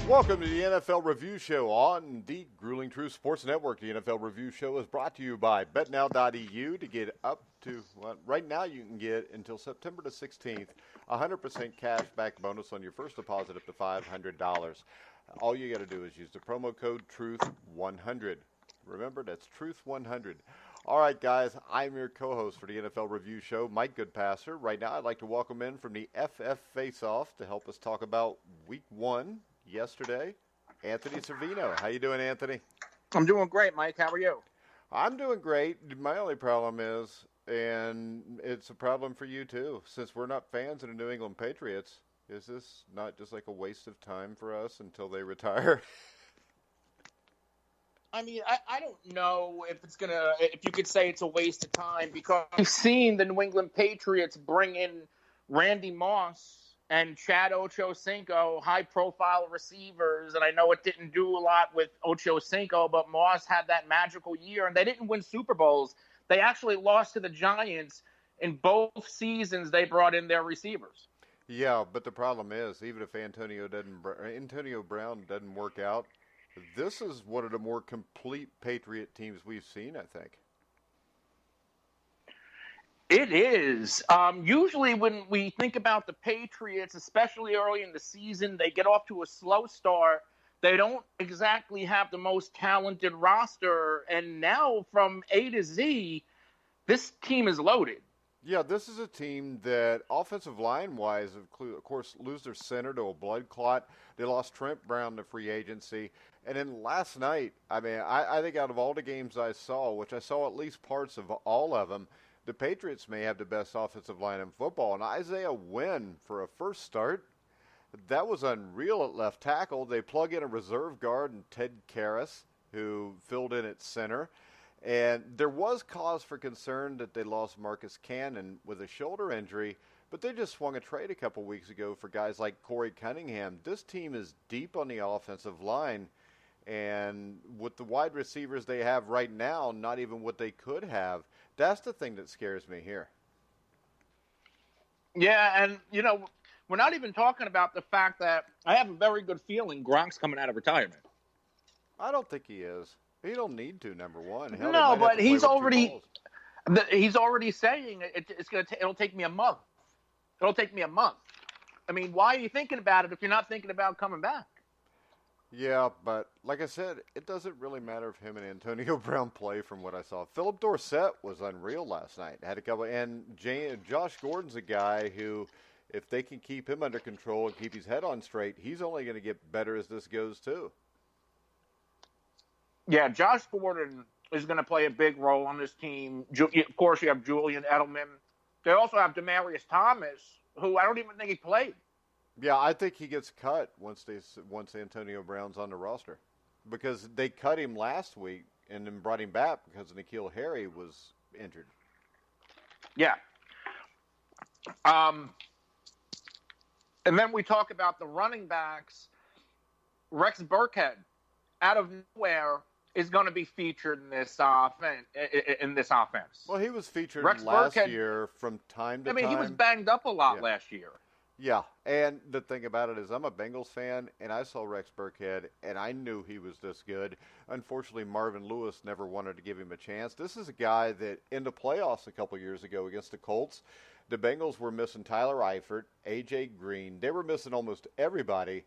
Welcome to the NFL Review Show on the Grueling Truth Sports Network. The NFL Review Show is brought to you by BetNow.eu. To get up to, well, right now you can get until September the 16th, 100% cash back bonus on your first deposit up to $500. All you got to do is use the promo code TRUTH100. Remember, that's TRUTH100. All right, guys, I'm your co-host for the NFL Review Show, Mike Goodpasser. Right now, I'd like to welcome in from the FF Face-Off to help us talk about Week 1 yesterday, Anthony Servino. How you doing, Anthony? I'm doing great, Mike. How are you? I'm doing great. My only problem is, and it's a problem for you too, since we're not fans of the New England Patriots, is this not just like a waste of time for us until they retire? I mean, I don't know if you could say it's a waste of time, because we've seen the New England Patriots bring in Randy Moss and Chad Ochocinco, high-profile receivers, and I know it didn't do a lot with Ochocinco, but Moss had that magical year, and they didn't win Super Bowls. They actually lost to the Giants in both seasons. They brought in their receivers. Yeah, but the problem is, even if Antonio Brown doesn't work out, this is one of the more complete Patriot teams we've seen, I think. It is. Usually when we think about the Patriots, especially early in the season, they get off to a slow start. They don't exactly have the most talented roster. And now from A to Z, this team is loaded. Yeah, this is a team that offensive line-wise, of course, lose their center to a blood clot. They lost Trent Brown to free agency. And then last night, I mean, I think out of all the games I saw, which I saw at least parts of all of them, the Patriots may have the best offensive line in football. And Isaiah Wynn, for a first start, that was unreal at left tackle. They plug in a reserve guard and Ted Karras, who filled in at center. And there was cause for concern that they lost Marcus Cannon with a shoulder injury, but they just swung a trade a couple weeks ago for guys like Corey Cunningham. This team is deep on the offensive line, and with the wide receivers they have right now, not even what they could have. That's the thing that scares me here. Yeah, and, you know, we're not even talking about the fact that I have a very good feeling Gronk's coming out of retirement. I don't think he is. He don't need to, number one. Hell, no, but he's already saying it'll take me a month. It'll take me a month. I mean, why are you thinking about it if you're not thinking about coming back? Yeah, but like I said, it doesn't really matter if him and Antonio Brown play from what I saw. Philip Dorsett was unreal last night. Had a couple, and Josh Gordon's a guy who, if they can keep him under control and keep his head on straight, he's only going to get better as this goes too. Yeah, Josh Gordon is going to play a big role on this team. Of course, you have Julian Edelman. They also have Demaryius Thomas, who I don't even think he played. Yeah, I think he gets cut once Antonio Brown's on the roster, because they cut him last week and then brought him back because N'Keal Harry was injured. Yeah. And then we talk about the running backs. Rex Burkhead, out of nowhere, is going to be featured in this offense. Well, he was featured last year from time to time. I mean, he was banged up a lot last year. Yeah, and the thing about it is I'm a Bengals fan, and I saw Rex Burkhead, and I knew he was this good. Unfortunately, Marvin Lewis never wanted to give him a chance. This is a guy that in the playoffs a couple years ago against the Colts, the Bengals were missing Tyler Eifert, A.J. Green. They were missing almost everybody,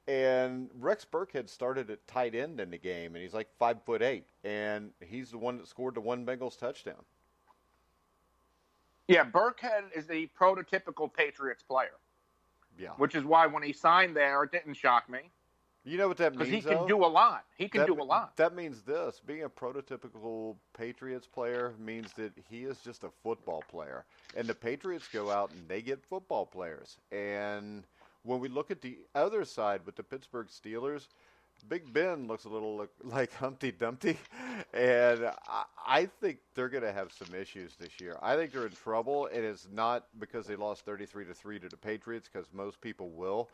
and Rex Burkhead started at tight end in the game, and he's like 5'8", and he's the one that scored the one Bengals touchdown. Yeah, Burkhead is the prototypical Patriots player. Yeah. Which is why when he signed there, it didn't shock me. You know what that means, because he can do a lot. He can do a lot. That means this. Being a prototypical Patriots player means that he is just a football player. And the Patriots go out and they get football players. And when we look at the other side with the Pittsburgh Steelers, Big Ben looks a little like Humpty Dumpty, and I think they're going to have some issues this year. I think they're in trouble, and it's not because they lost 33-3 to the Patriots, because most people will.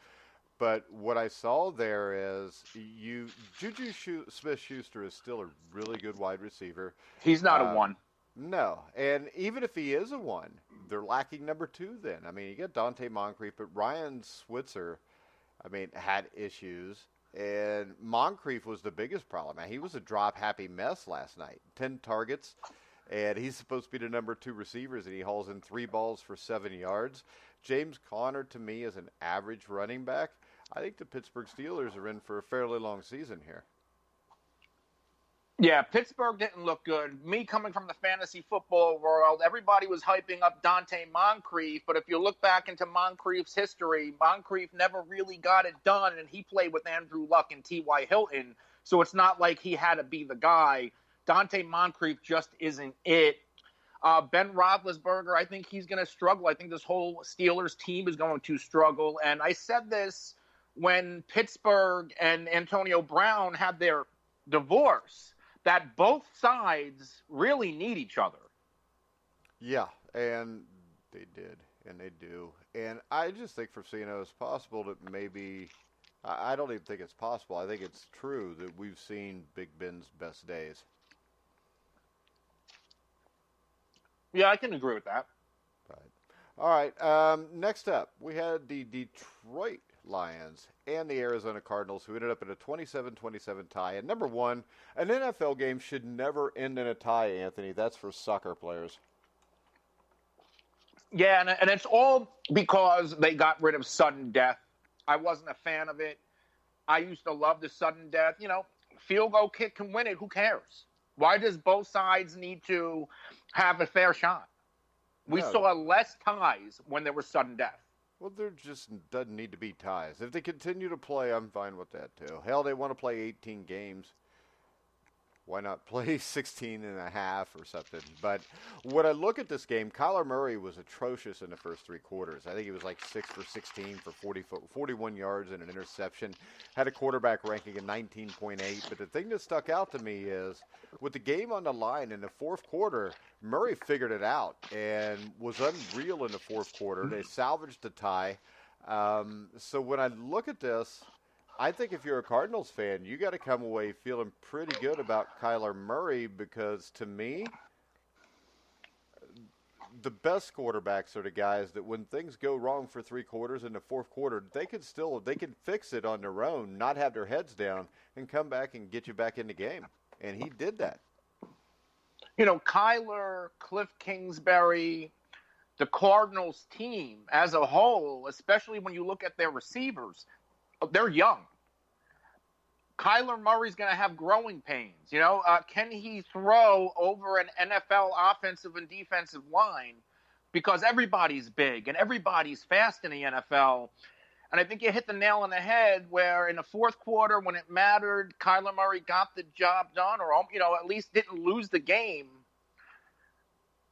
But what I saw there is Juju Smith-Schuster is still a really good wide receiver. He's not a one. No, and even if he is a one, they're lacking number two. Then I mean, you get Dante Moncrief, but Ryan Switzer, I mean, had issues. And Moncrief was the biggest problem. Man, he was a drop-happy mess last night. 10 targets, and he's supposed to be the number two receivers, and he hauls in 3 balls for 7 yards. James Conner, to me, is an average running back. I think the Pittsburgh Steelers are in for a fairly long season here. Yeah, Pittsburgh didn't look good. Me coming from the fantasy football world, everybody was hyping up Dante Moncrief, but if you look back into Moncrief's history, Moncrief never really got it done, and he played with Andrew Luck and T.Y. Hilton, so it's not like he had to be the guy. Dante Moncrief just isn't it. Ben Roethlisberger, I think he's going to struggle. I think this whole Steelers team is going to struggle, and I said this when Pittsburgh and Antonio Brown had their divorce, that both sides really need each other. Yeah, and they did, and they do. And I just think for Cino, it's possible that maybe – I don't even think it's possible. I think it's true that we've seen Big Ben's best days. Yeah, I can agree with that. Right. All right, next up, we had the Detroit Lions and the Arizona Cardinals, who ended up in a 27-27 tie. And number one, an NFL game should never end in a tie, Anthony. That's for soccer players. Yeah, and it's all because they got rid of sudden death. I wasn't a fan of it. I used to love the sudden death. You know, field goal kick can win it. Who cares? Why does both sides need to have a fair shot? We saw less ties when there was sudden death. Well, there just doesn't need to be ties. If they continue to play, I'm fine with that, too. Hell, they want to play 18 games. Why not play 16 and a half or something? But when I look at this game, Kyler Murray was atrocious in the first 3 quarters. I think he was like 6 for 16 for 41 yards and an interception. Had a quarterback ranking of 19.8. But the thing that stuck out to me is with the game on the line in the fourth quarter, Murray figured it out and was unreal in the fourth quarter. They salvaged the tie. So when I look at this, I think if you're a Cardinals fan, you got to come away feeling pretty good about Kyler Murray because, to me, the best quarterbacks are the guys that when things go wrong for 3 quarters in the fourth quarter, they can fix it on their own, not have their heads down, and come back and get you back in the game. And he did that. You know, Kyler, Cliff Kingsbury, the Cardinals team as a whole, especially when you look at their receivers, they're young. Kyler Murray's going to have growing pains. You know, can he throw over an NFL offensive and defensive line? Because everybody's big and everybody's fast in the NFL. And I think you hit the nail on the head where in the fourth quarter when it mattered, Kyler Murray got the job done or, you know, at least didn't lose the game.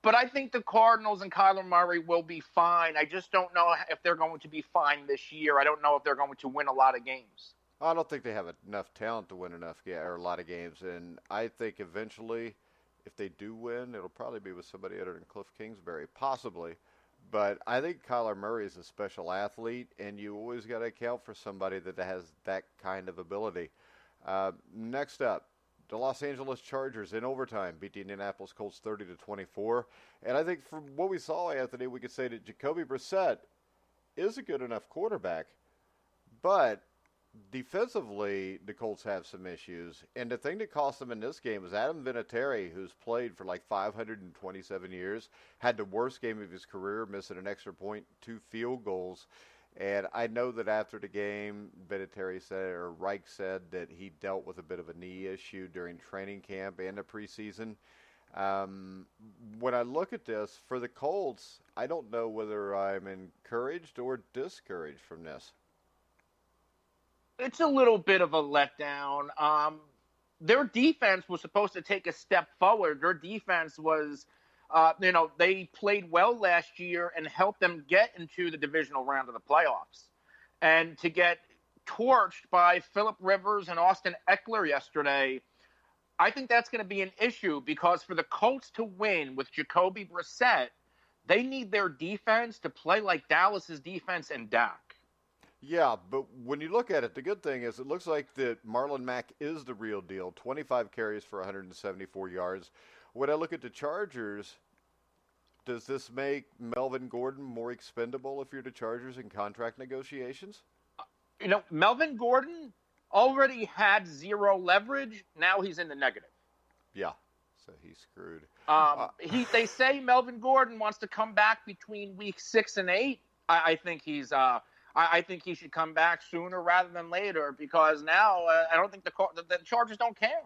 But I think the Cardinals and Kyler Murray will be fine. I just don't know if they're going to be fine this year. I don't know if they're going to win a lot of games. I don't think they have enough talent to win or a lot of games. And I think eventually, if they do win, it'll probably be with somebody other than Cliff Kingsbury, possibly. But I think Kyler Murray is a special athlete, and you always got to account for somebody that has that kind of ability. Next up, the Los Angeles Chargers in overtime beat the Indianapolis Colts 30-24. And I think from what we saw, Anthony, we could say that Jacoby Brissett is a good enough quarterback. But defensively, the Colts have some issues. And the thing that cost them in this game was Adam Vinatieri, who's played for like 527 years, had the worst game of his career, missing an extra point, 2 field goals. And I know that after the game, Vinatieri said, or Reich said, that he dealt with a bit of a knee issue during training camp and the preseason. When I look at this, for the Colts, I don't know whether I'm encouraged or discouraged from this. It's a little bit of a letdown. Their defense was supposed to take a step forward. Their defense was, they played well last year and helped them get into the divisional round of the playoffs. And to get torched by Phillip Rivers and Austin Eckler yesterday, I think that's going to be an issue because for the Colts to win with Jacoby Brissett, they need their defense to play like Dallas's defense and Dak. Yeah, but when you look at it, the good thing is it looks like that Marlon Mack is the real deal. 25 carries for 174 yards. When I look at the Chargers, does this make Melvin Gordon more expendable if you're the Chargers in contract negotiations? Melvin Gordon already had zero leverage. Now he's in the negative. Yeah, so he's screwed. They say Melvin Gordon wants to come back between week 6 and 8. I think he's. I think he should come back sooner rather than later because now I don't think the Chargers don't care.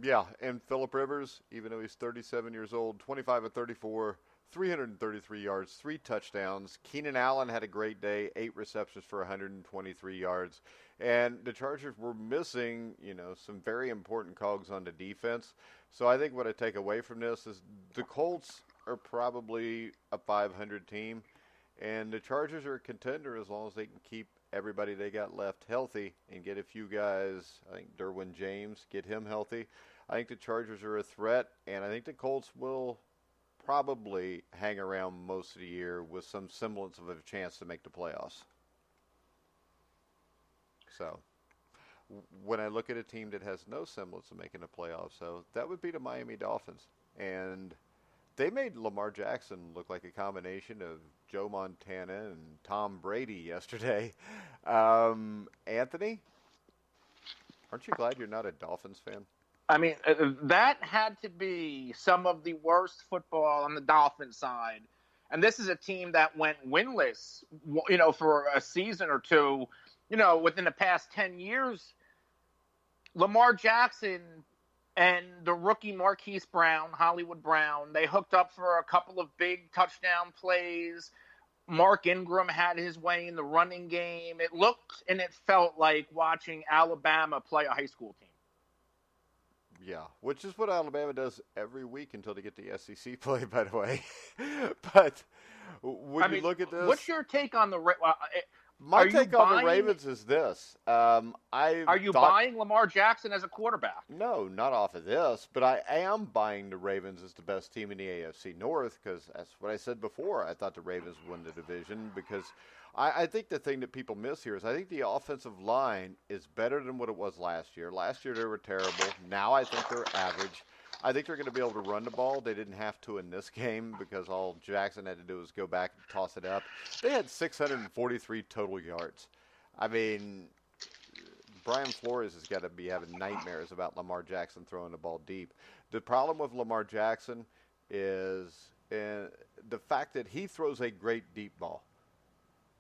Yeah, and Phillip Rivers, even though he's 37 years old, 25 of 34, 333 yards, 3 touchdowns. Keenan Allen had a great day, 8 receptions for 123 yards. And the Chargers were missing, some very important cogs on the defense. So I think what I take away from this is the Colts are probably a 500 team, and the Chargers are a contender as long as they can keep everybody they got left healthy and get a few guys. I think Derwin James, get him healthy. I think the Chargers are a threat, and I think the Colts will probably hang around most of the year with some semblance of a chance to make the playoffs. So when I look at a team that has no semblance of making the playoffs, so that would be the Miami Dolphins. And they made Lamar Jackson look like a combination of Joe Montana and Tom Brady yesterday. Anthony, aren't you glad you're not a Dolphins fan? I mean, that had to be some of the worst football on the Dolphins side. And this is a team that went winless, for a season or two, within the past 10 years. Lamar Jackson and the rookie Marquise Brown, Hollywood Brown, they hooked up for a couple of big touchdown plays. Mark Ingram had his way in the running game. It looked and it felt like watching Alabama play a high school team. Yeah, which is what Alabama does every week until they get the SEC play, by the way. But when you look at this... What's your take on the... My take on the Ravens is this. Are you buying Lamar Jackson as a quarterback? No, not off of this, but I am buying the Ravens as the best team in the AFC North because that's what I said before. I thought the Ravens would win the division because I think the thing that people miss here is I think the offensive line is better than what it was last year. Last year they were terrible. Now I think they're average. I think they're going to be able to run the ball. They didn't have to in this game because all Jackson had to do was go back and toss it up. They had 643 total yards. I mean, Brian Flores has got to be having nightmares about Lamar Jackson throwing the ball deep. The problem with Lamar Jackson is the fact that he throws a great deep ball.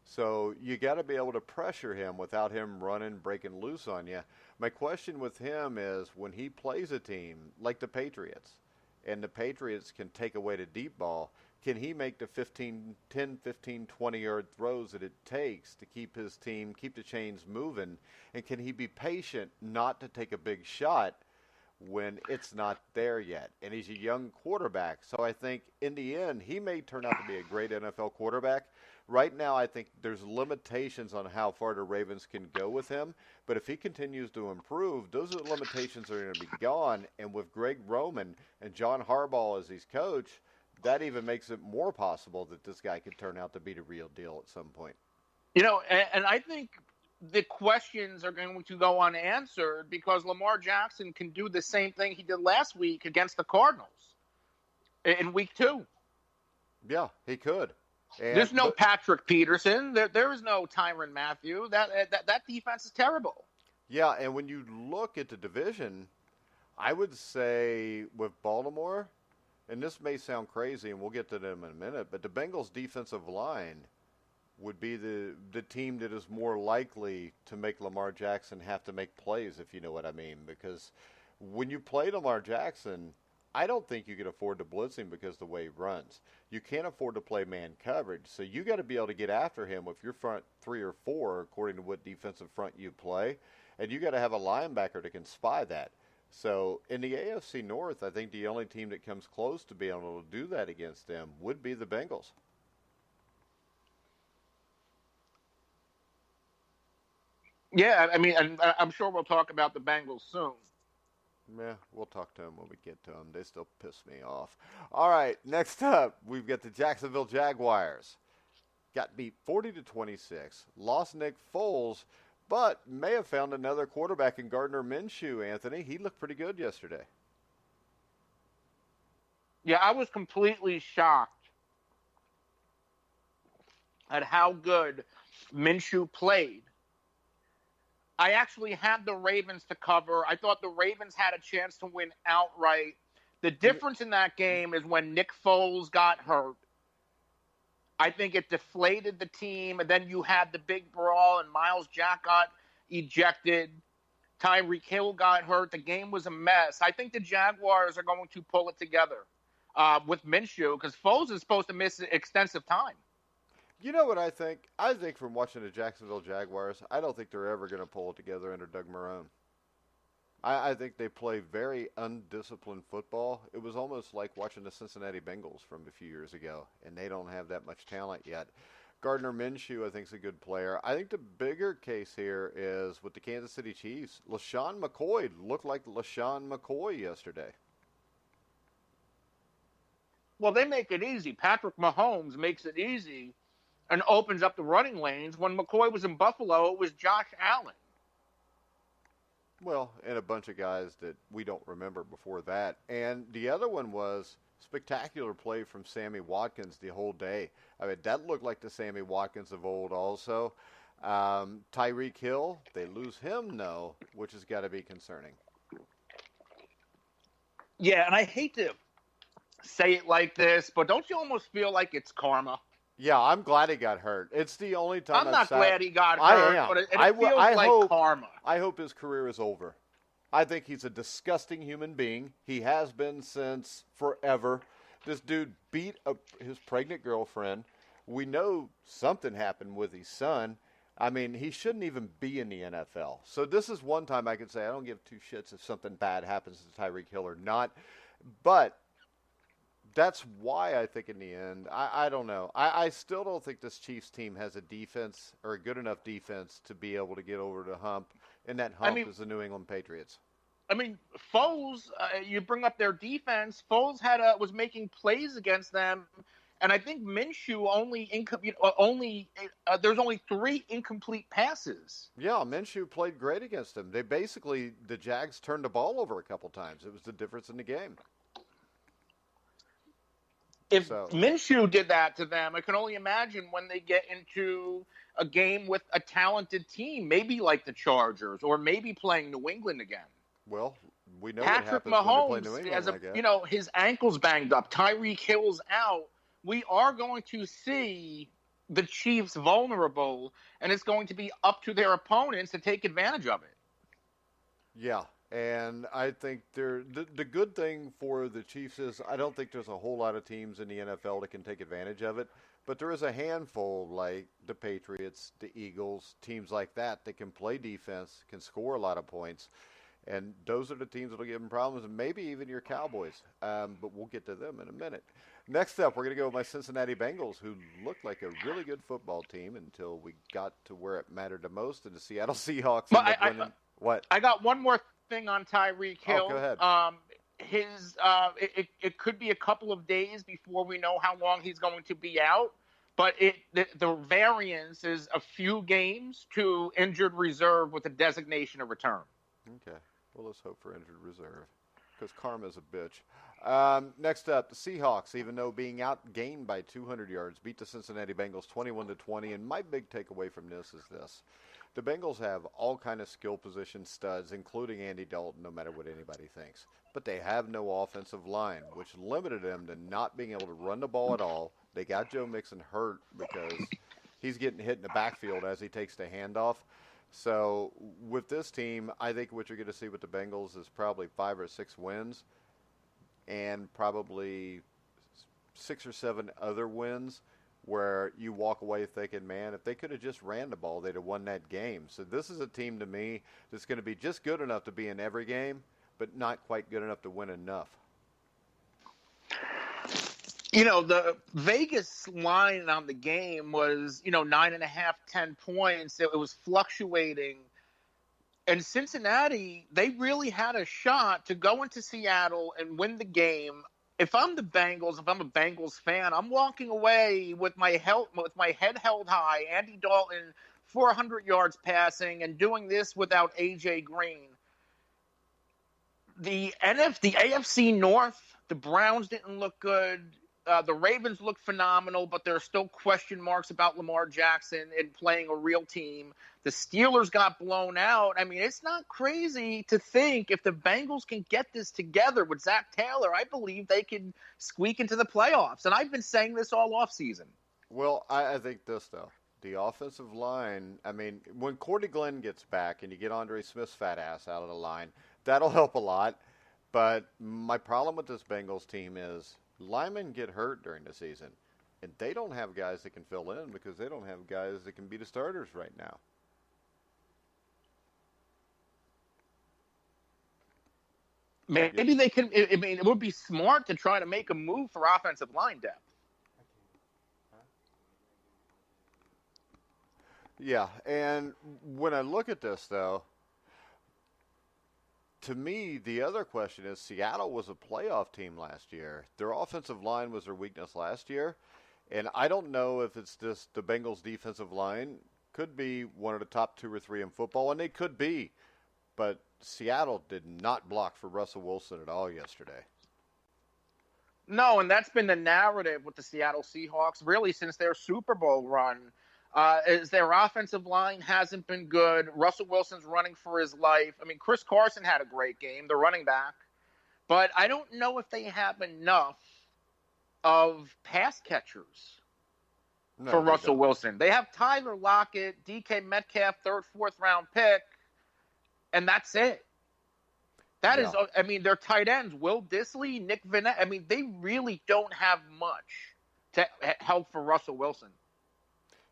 So you got to be able to pressure him without him running, breaking loose on you. My question with him is when he plays a team like the Patriots, and the Patriots can take away the deep ball, can he make the 10, 15, 20-yard throws that it takes to keep his team, keep the chains moving, and can he be patient not to take a big shot when it's not there yet? And he's a young quarterback, so I think in the end he may turn out to be a great NFL quarterback. Right now, I think there's limitations on how far the Ravens can go with him. But if he continues to improve, those limitations are going to be gone. And with Greg Roman and John Harbaugh as his coach, that even makes it more possible that this guy could turn out to be the real deal at some point. And I think the questions are going to go unanswered because Lamar Jackson can do the same thing he did last week against the Cardinals in week 2. Yeah, he could. There's no Patrick Peterson. There is no Tyrann Mathieu. That defense is terrible. Yeah, and when you look at the division, I would say with Baltimore, and this may sound crazy, and we'll get to them in a minute, but the Bengals' defensive line would be the team that is more likely to make Lamar Jackson have to make plays, if you know what I mean. Because when you play Lamar Jackson, I don't think you can afford to blitz him because of the way he runs. You can't afford to play man coverage, so you got to be able to get after him with your front 3 or 4, according to what defensive front you play, and you got to have a linebacker that can spy that. So in the AFC North, I think the only team that comes close to being able to do that against them would be the Bengals. Yeah, I mean, and I'm sure we'll talk about the Bengals soon. Yeah, we'll talk to them when we get to them. They still piss me off. All right, next up, we've got the Jacksonville Jaguars. Got beat 40-26. Lost Nick Foles, but may have found another quarterback in Gardner Minshew, Anthony. He looked pretty good yesterday. Yeah, I was completely shocked at how good Minshew played. I actually had the Ravens to cover. I thought the Ravens had a chance to win outright. The difference in that game is when Nick Foles got hurt. I think it deflated the team, and then you had the big brawl, and Miles Jack got ejected. Tyreek Hill got hurt. The game was a mess. I think the Jaguars are going to pull it together with Minshew because Foles is supposed to miss extensive time. You know what I think? I think from watching the Jacksonville Jaguars, I don't think they're ever going to pull it together under Doug Marrone. I think they play very undisciplined football. It was almost like watching the Cincinnati Bengals from a few years ago, and they don't have that much talent yet. Gardner Minshew, I think, is a good player. I think the bigger case here is with the Kansas City Chiefs. LaShawn McCoy looked like LaShawn McCoy yesterday. Well, they make it easy. Patrick Mahomes makes it easy and opens up the running lanes. When McCoy was in Buffalo, it was Josh Allen. Well, and a bunch of guys that we don't remember before that. And the other one was spectacular play from Sammy Watkins the whole day. I mean, that looked like the Sammy Watkins of old also. Tyreek Hill, they lose him, no, which has got to be concerning. Yeah, and I hate to say it like this, but don't you almost feel like it's karma? Yeah, I'm glad he got hurt. It's the only time I'm not glad he got hurt, but it feels like karma. I hope his career is over. I think he's a disgusting human being. He has been since forever. This dude beat his pregnant girlfriend. We know something happened with his son. I mean, he shouldn't even be in the NFL. So this is one time I can say I don't give two shits if something bad happens to Tyreek Hill or not. But that's why I think in the end, I don't know. I still don't think this Chiefs team has a defense or a good enough defense to be able to get over the hump. And that hump is the New England Patriots. I mean, Foles, you bring up their defense. Foles was making plays against them. And I think Minshew there's only 3 incomplete passes. Yeah, Minshew played great against them. The Jags turned the ball over a couple times. It was the difference in the game. If Minshew did that to them, I can only imagine when they get into a game with a talented team, maybe like the Chargers, or maybe playing New England again. Well, we know Patrick what happens Mahomes, when they play New England, I guess. His ankle's banged up. Tyreek Hill's out. We are going to see the Chiefs vulnerable, and it's going to be up to their opponents to take advantage of it. Yeah, and I think the good thing for the Chiefs is I don't think there's a whole lot of teams in the NFL that can take advantage of it, but there is a handful like the Patriots, the Eagles, teams like that can play defense, can score a lot of points, and those are the teams that will give them problems, and maybe even your Cowboys, but we'll get to them in a minute. Next up, we're going to go with my Cincinnati Bengals, who looked like a really good football team until we got to where it mattered the most, and the Seattle Seahawks ended up winning. What? I got one more thing on Tyreek Hill. Oh, go ahead. It could be a couple of days before we know how long he's going to be out, but the variance is a few games to injured reserve with a designation of return. Okay. Well, let's hope for injured reserve because karma's a bitch. Next up, the Seahawks, even though being outgained by 200 yards, beat the Cincinnati Bengals 21-20. And my big takeaway from this is this. The Bengals have all kind of skill position studs, including Andy Dalton, no matter what anybody thinks. But they have no offensive line, which limited them to not being able to run the ball at all. They got Joe Mixon hurt because he's getting hit in the backfield as he takes the handoff. So with this team, I think what you're going to see with the Bengals is probably 5 or 6 wins and probably 6 or 7 other wins where you walk away thinking, man, if they could have just ran the ball, they'd have won that game. So this is a team to me that's going to be just good enough to be in every game, but not quite good enough to win enough. The Vegas line on the game was, 9.5, 10 points. It was fluctuating And Cincinnati, they really had a shot to go into Seattle and win the game. If I'm the Bengals, if I'm a Bengals fan, I'm walking away with my head held high. Andy Dalton, 400 yards passing, and doing this without AJ Green. The AFC North, the Browns didn't look good. The Ravens look phenomenal, but there are still question marks about Lamar Jackson and playing a real team. The Steelers got blown out. I mean, it's not crazy to think if the Bengals can get this together with Zach Taylor, I believe they can squeak into the playoffs. And I've been saying this all offseason. Well, I think this, though. The offensive line, I mean, when Cordy Glenn gets back and you get Andre Smith's fat ass out of the line, that'll help a lot. But my problem with this Bengals team is linemen get hurt during the season, and they don't have guys that can fill in because they don't have guys that can be the starters right now. Maybe they can. I mean, it would be smart to try to make a move for offensive line depth. Yeah, and when I look at this, though, to me, the other question is Seattle was a playoff team last year. Their offensive line was their weakness last year, and I don't know if it's just the Bengals' defensive line could be one of the top 2 or 3 in football, and they could be, but Seattle did not block for Russell Wilson at all yesterday. No, and that's been the narrative with the Seattle Seahawks really since their Super Bowl run. Is their offensive line hasn't been good. Russell Wilson's running for his life. I mean, Chris Carson had a great game, the running back. But I don't know if they have enough of pass catchers for Russell Wilson. They have Tyler Lockett, DK Metcalf, 3rd, 4th round pick, and that's it. That is, I mean, their tight ends, Will Dissly, Nick Vannett. I mean, they really don't have much to help for Russell Wilson.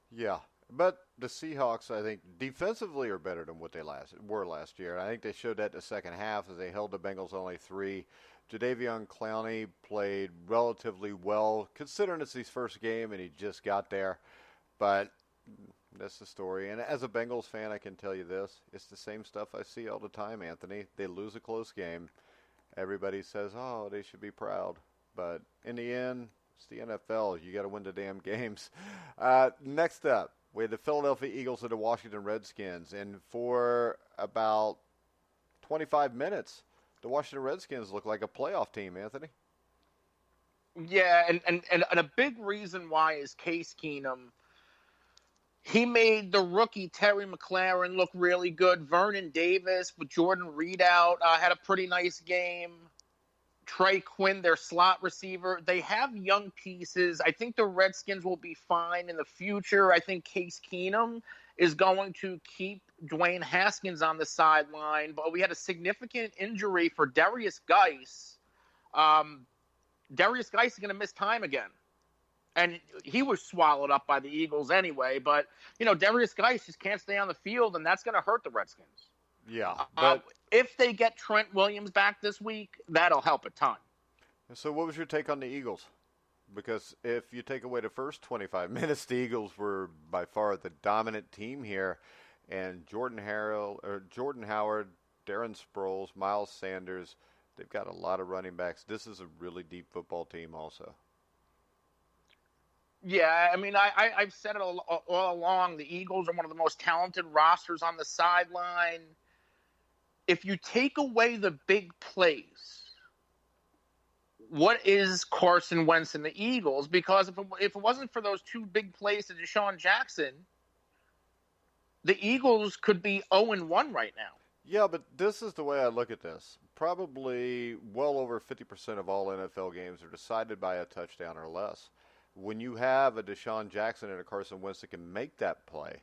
Yeah, but the Seahawks, I think, defensively are better than what they were last year. I think they showed that in the second half as they held the Bengals only 3. Jadeveon Clowney played relatively well, considering it's his first game and he just got there. But that's the story. And as a Bengals fan, I can tell you this. It's the same stuff I see all the time, Anthony. They lose a close game. Everybody says, oh, they should be proud. But in the end, it's the NFL. You got to win the damn games. Next up, we had the Philadelphia Eagles and the Washington Redskins. And for about 25 minutes, the Washington Redskins looked like a playoff team, Anthony. Yeah, and a big reason why is Case Keenum. He made the rookie Terry McLaurin look really good. Vernon Davis with Jordan Reed out had a pretty nice game. Trey Quinn, their slot receiver. They have young pieces. I think the Redskins will be fine in the future. I think Case Keenum is going to keep Dwayne Haskins on the sideline. But we had a significant injury for Darius Geis. Darius Geis is going to miss time again. And he was swallowed up by the Eagles anyway. But, you know, Darius Geis just can't stay on the field, and that's going to hurt the Redskins. Yeah. But if they get Trent Williams back this week, that'll help a ton. So what was your take on the Eagles? Because if you take away the first 25 minutes, the Eagles were by far the dominant team here. And Jordan Howard, Darren Sproles, Miles Sanders, they've got a lot of running backs. This is a really deep football team also. Yeah, I mean, I've said it all along. The Eagles are one of the most talented rosters on the sideline. If you take away the big plays, what is Carson Wentz and the Eagles? Because if it wasn't for those 2 big plays to Deshaun Jackson, the Eagles could be 0-1 right now. Yeah, but this is the way I look at this. Probably well over 50% of all NFL games are decided by a touchdown or less. When you have a Deshaun Jackson and a Carson Wentz that can make that play,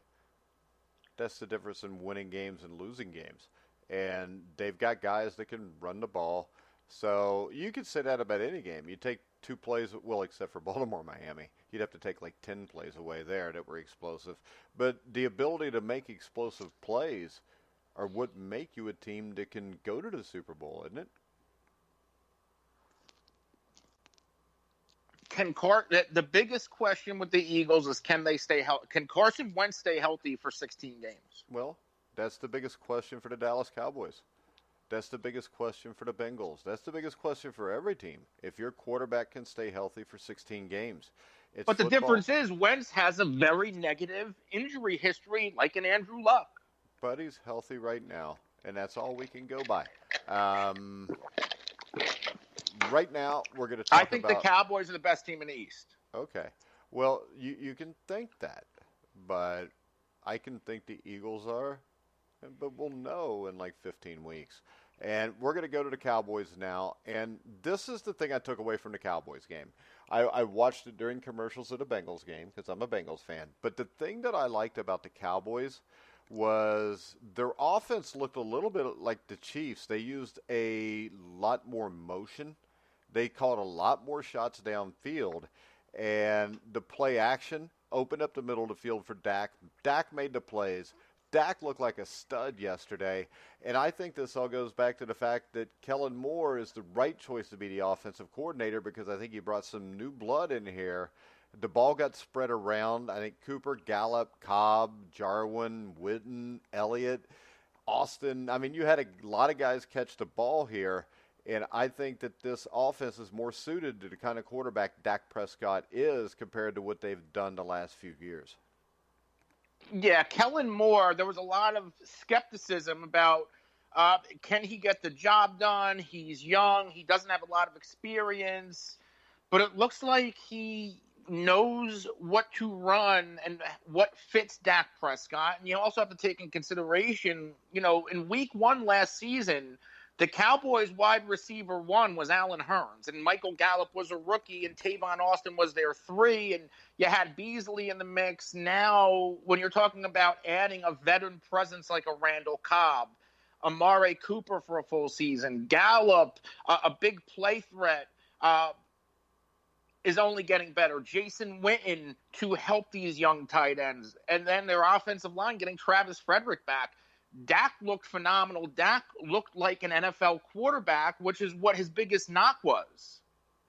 that's the difference in winning games and losing games. And they've got guys that can run the ball. So you could say that about any game. You take 2 plays, well, except for Baltimore, Miami. You'd have to take like 10 plays away there that were explosive. But the ability to make explosive plays are what make you a team that can go to the Super Bowl, isn't it? The biggest question with the Eagles is can they stay healthy? Can Carson Wentz stay healthy for 16 games? Well, That's the biggest question for the Dallas Cowboys. That's the biggest question for the Bengals. That's the biggest question for every team. If your quarterback can stay healthy for 16 games, it's But the football. difference is Wentz has a very negative injury history, like an Andrew Luck. But he's healthy right now, and that's all we can go by. Um, right now, we're going to talk I think about. the Cowboys are the best team in the East. Okay. Well, you can think that, but I can think the Eagles are, but we'll know in like 15 weeks. And we're going to go to the Cowboys now. And this is the thing I took away from the Cowboys game. I watched it during commercials of the Bengals game because I'm a Bengals fan. But the thing that I liked about the Cowboys was their offense looked a little bit like the Chiefs. They used a lot more motion. They caught a lot more shots downfield. And the play action opened up the middle of the field for Dak. Dak made the plays. Dak looked like a stud yesterday, and I think this all goes back to the fact that Kellen Moore is the right choice to be the offensive coordinator because I think he brought some new blood in here. The ball got spread around. I think Cooper, Gallup, Cobb, Jarwin, Witten, Elliott, Austin. I mean, you had a lot of guys catch the ball here, and I think that this offense is more suited to the kind of quarterback Dak Prescott is compared to what they've done the last few years. Yeah, Kellen Moore, there was a lot of skepticism about can he get the job done? He's young. He doesn't have a lot of experience. But it looks like he knows what to run and what fits Dak Prescott. And you also have to take in consideration, in week 1 last season, the Cowboys wide receiver 1 was Allen Hurns, and Michael Gallup was a rookie, and Tavon Austin was their 3, and you had Beasley in the mix. Now, when you're talking about adding a veteran presence like a Randall Cobb, Amari Cooper for a full season, Gallup, a big play threat, is only getting better. Jason Witten to help these young tight ends, and then their offensive line getting Travis Frederick back. Dak looked phenomenal. Dak looked like an NFL quarterback, which is what his biggest knock was.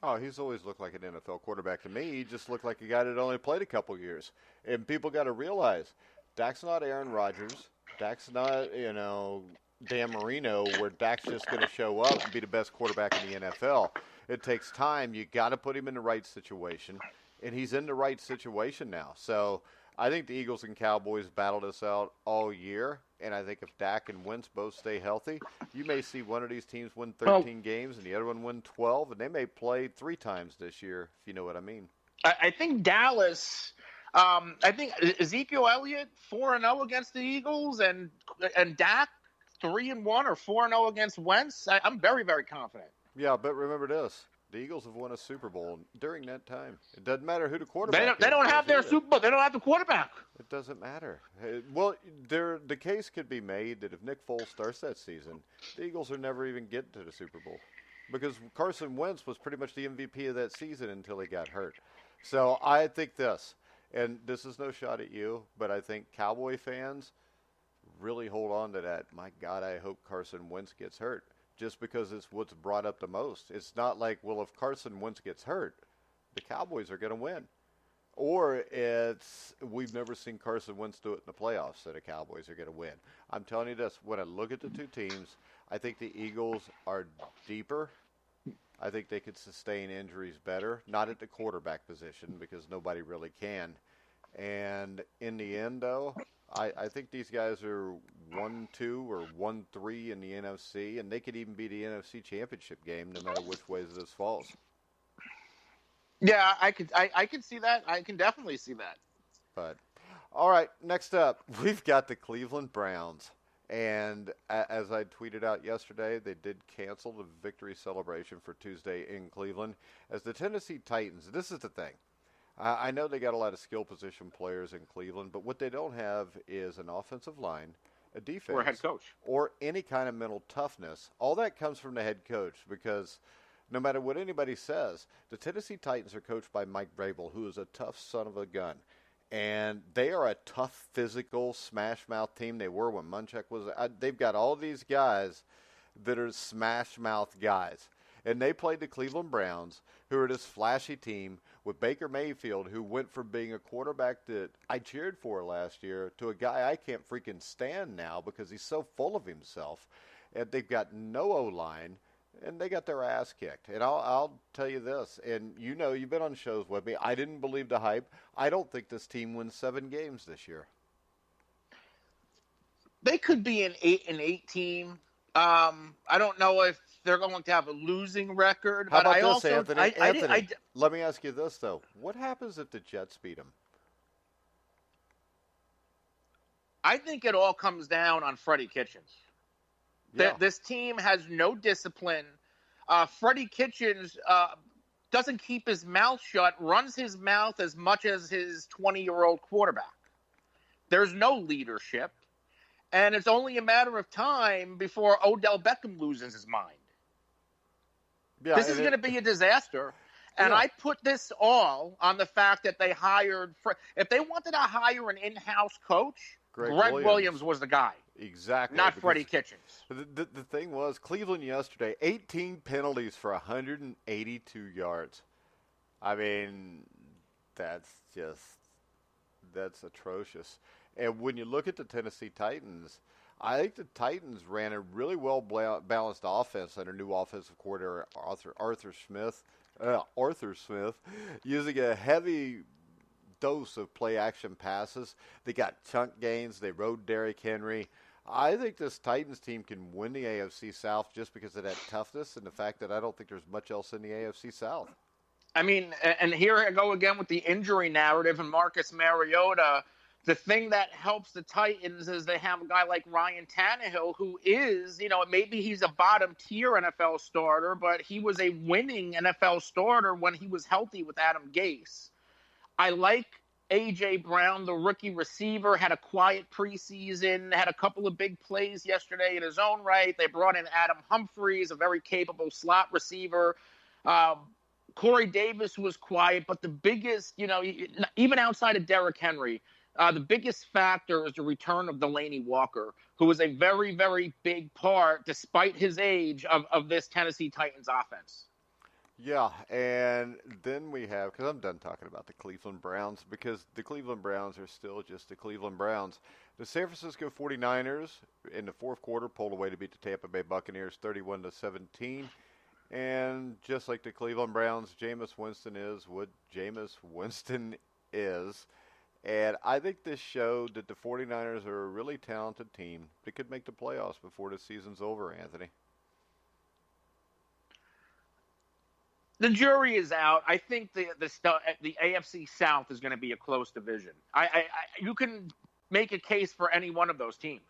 Oh, he's always looked like an NFL quarterback to me. He just looked like a guy that only played a couple years. And people got to realize, Dak's not Aaron Rodgers. Dak's not, Dan Marino, where Dak's just going to show up and be the best quarterback in the NFL. It takes time. You got to put him in the right situation, and he's in the right situation now. So I think the Eagles and Cowboys battled us out all year, and I think if Dak and Wentz both stay healthy, you may see one of these teams win 13 games and the other one win 12, and they may play 3 times this year, if you know what I mean. I think Dallas, I think Ezekiel Elliott 4-0 against the Eagles, and Dak 3-1 or 4-0 against Wentz. I'm very, very confident. Yeah, but remember this. The Eagles have won a Super Bowl during that time. It doesn't matter who the quarterback is. They don't have their Super Bowl. They don't have the quarterback. It doesn't matter. Well, the case could be made that if Nick Foles starts that season, the Eagles are never even getting to the Super Bowl because Carson Wentz was pretty much the MVP of that season until he got hurt. So I think this, and this is no shot at you, but I think Cowboy fans really hold on to that. My God, I hope Carson Wentz gets hurt. Just because it's what's brought up the most. It's not like, well, if Carson Wentz gets hurt, the Cowboys are going to win. Or it's, we've never seen Carson Wentz do it in the playoffs, so the Cowboys are going to win. I'm telling you this, when I look at the two teams, I think the Eagles are deeper. I think they could sustain injuries better. Not at the quarterback position because nobody really can. And in the end, though, I think these guys are 1-2 or 1-3 in the NFC, and they could even be the NFC Championship game no matter which way this falls. Yeah, I could see that. I can definitely see that. But all right, next up, we've got the Cleveland Browns. And as I tweeted out yesterday, they did cancel the victory celebration for Tuesday in Cleveland. As the Tennessee Titans, this is the thing. I know they got a lot of skill position players in Cleveland, but what they don't have is an offensive line, a defense, or a head coach, or any kind of mental toughness. All that comes from the head coach because no matter what anybody says, the Tennessee Titans are coached by Mike Vrabel, who is a tough son of a gun. And they are a tough, physical, smash-mouth team. They were when Munchak was. They've got all these guys that are smash-mouth guys. And they played the Cleveland Browns, who are this flashy team with Baker Mayfield, who went from being a quarterback that I cheered for last year to a guy I can't freaking stand now because he's so full of himself. And they've got no O-line, and they got their ass kicked. And I'll tell you this, and you know, you've been on shows with me. I didn't believe the hype. I don't think this team wins 7 games this year. They could be an 8-8 team. I don't know if they're going to have a losing record. How but about this, Anthony? Anthony, let me ask you this, though. What happens if the Jets beat them? I think it all comes down on Freddie Kitchens. Yeah. This team has no discipline. Freddie Kitchens doesn't keep his mouth shut, runs his mouth as much as his 20-year-old quarterback. There's no leadership. And it's only a matter of time before Odell Beckham loses his mind. Yeah, this is going to be a disaster. And I put this all on the fact that they hired – if they wanted to hire an in-house coach, Greg Williams was the guy. Exactly. Not Freddie Kitchens. The thing was, Cleveland yesterday, 18 penalties for 182 yards. I mean, that's atrocious. And when you look at the Tennessee Titans, I think the Titans ran a really well-balanced offense under new offensive coordinator Arthur Smith, using a heavy dose of play-action passes. They got chunk gains. They rode Derrick Henry. I think this Titans team can win the AFC South just because of that toughness and the fact that I don't think there's much else in the AFC South. I mean, and here I go again with the injury narrative and Marcus Mariota. The thing that helps the Titans is they have a guy like Ryan Tannehill who is, maybe he's a bottom-tier NFL starter, but he was a winning NFL starter when he was healthy with Adam Gase. I like A.J. Brown, the rookie receiver, had a quiet preseason, had a couple of big plays yesterday in his own right. They brought in Adam Humphries, a very capable slot receiver. Corey Davis was quiet, but the biggest, even outside of Derrick Henry, the biggest factor is the return of Delaney Walker, who is a very, very big part, despite his age, of this Tennessee Titans offense. Yeah, and then we have, because I'm done talking about the Cleveland Browns, because the Cleveland Browns are still just the Cleveland Browns. The San Francisco 49ers in the fourth quarter pulled away to beat the Tampa Bay Buccaneers 31-17. And just like the Cleveland Browns, Jameis Winston is what Jameis Winston is. And I think this showed that the 49ers are a really talented team that could make the playoffs before the season's over, Anthony. The jury is out. I think the AFC South is going to be a close division. You can make a case for any one of those teams.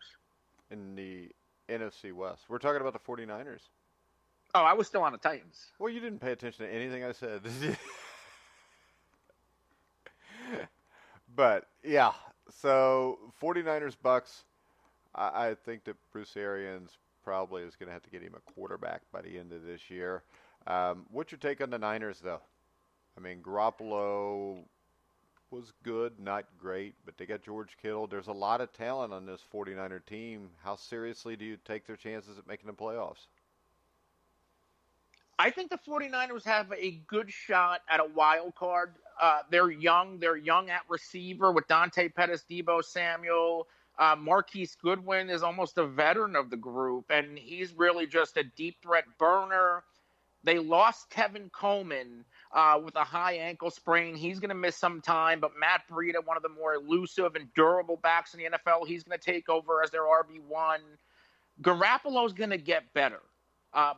In the NFC West. We're talking about the 49ers. Oh, I was still on the Titans. Well, you didn't pay attention to anything I said. But, yeah, so 49ers, Bucks, I think that Bruce Arians probably is going to have to get him a quarterback by the end of this year. What's your take on the Niners, though? I mean, Garoppolo was good, not great, but they got George Kittle. There's a lot of talent on this 49er team. How seriously do you take their chances at making the playoffs? I think the 49ers have a good shot at a wild card. They're young. They're young at receiver with Dante Pettis, Deebo Samuel. Marquise Goodwin is almost a veteran of the group, and he's really just a deep threat burner. They lost Tevin Coleman with a high ankle sprain. He's going to miss some time, but Matt Breida, one of the more elusive and durable backs in the NFL, he's going to take over as their RB1. Garoppolo's going to get better.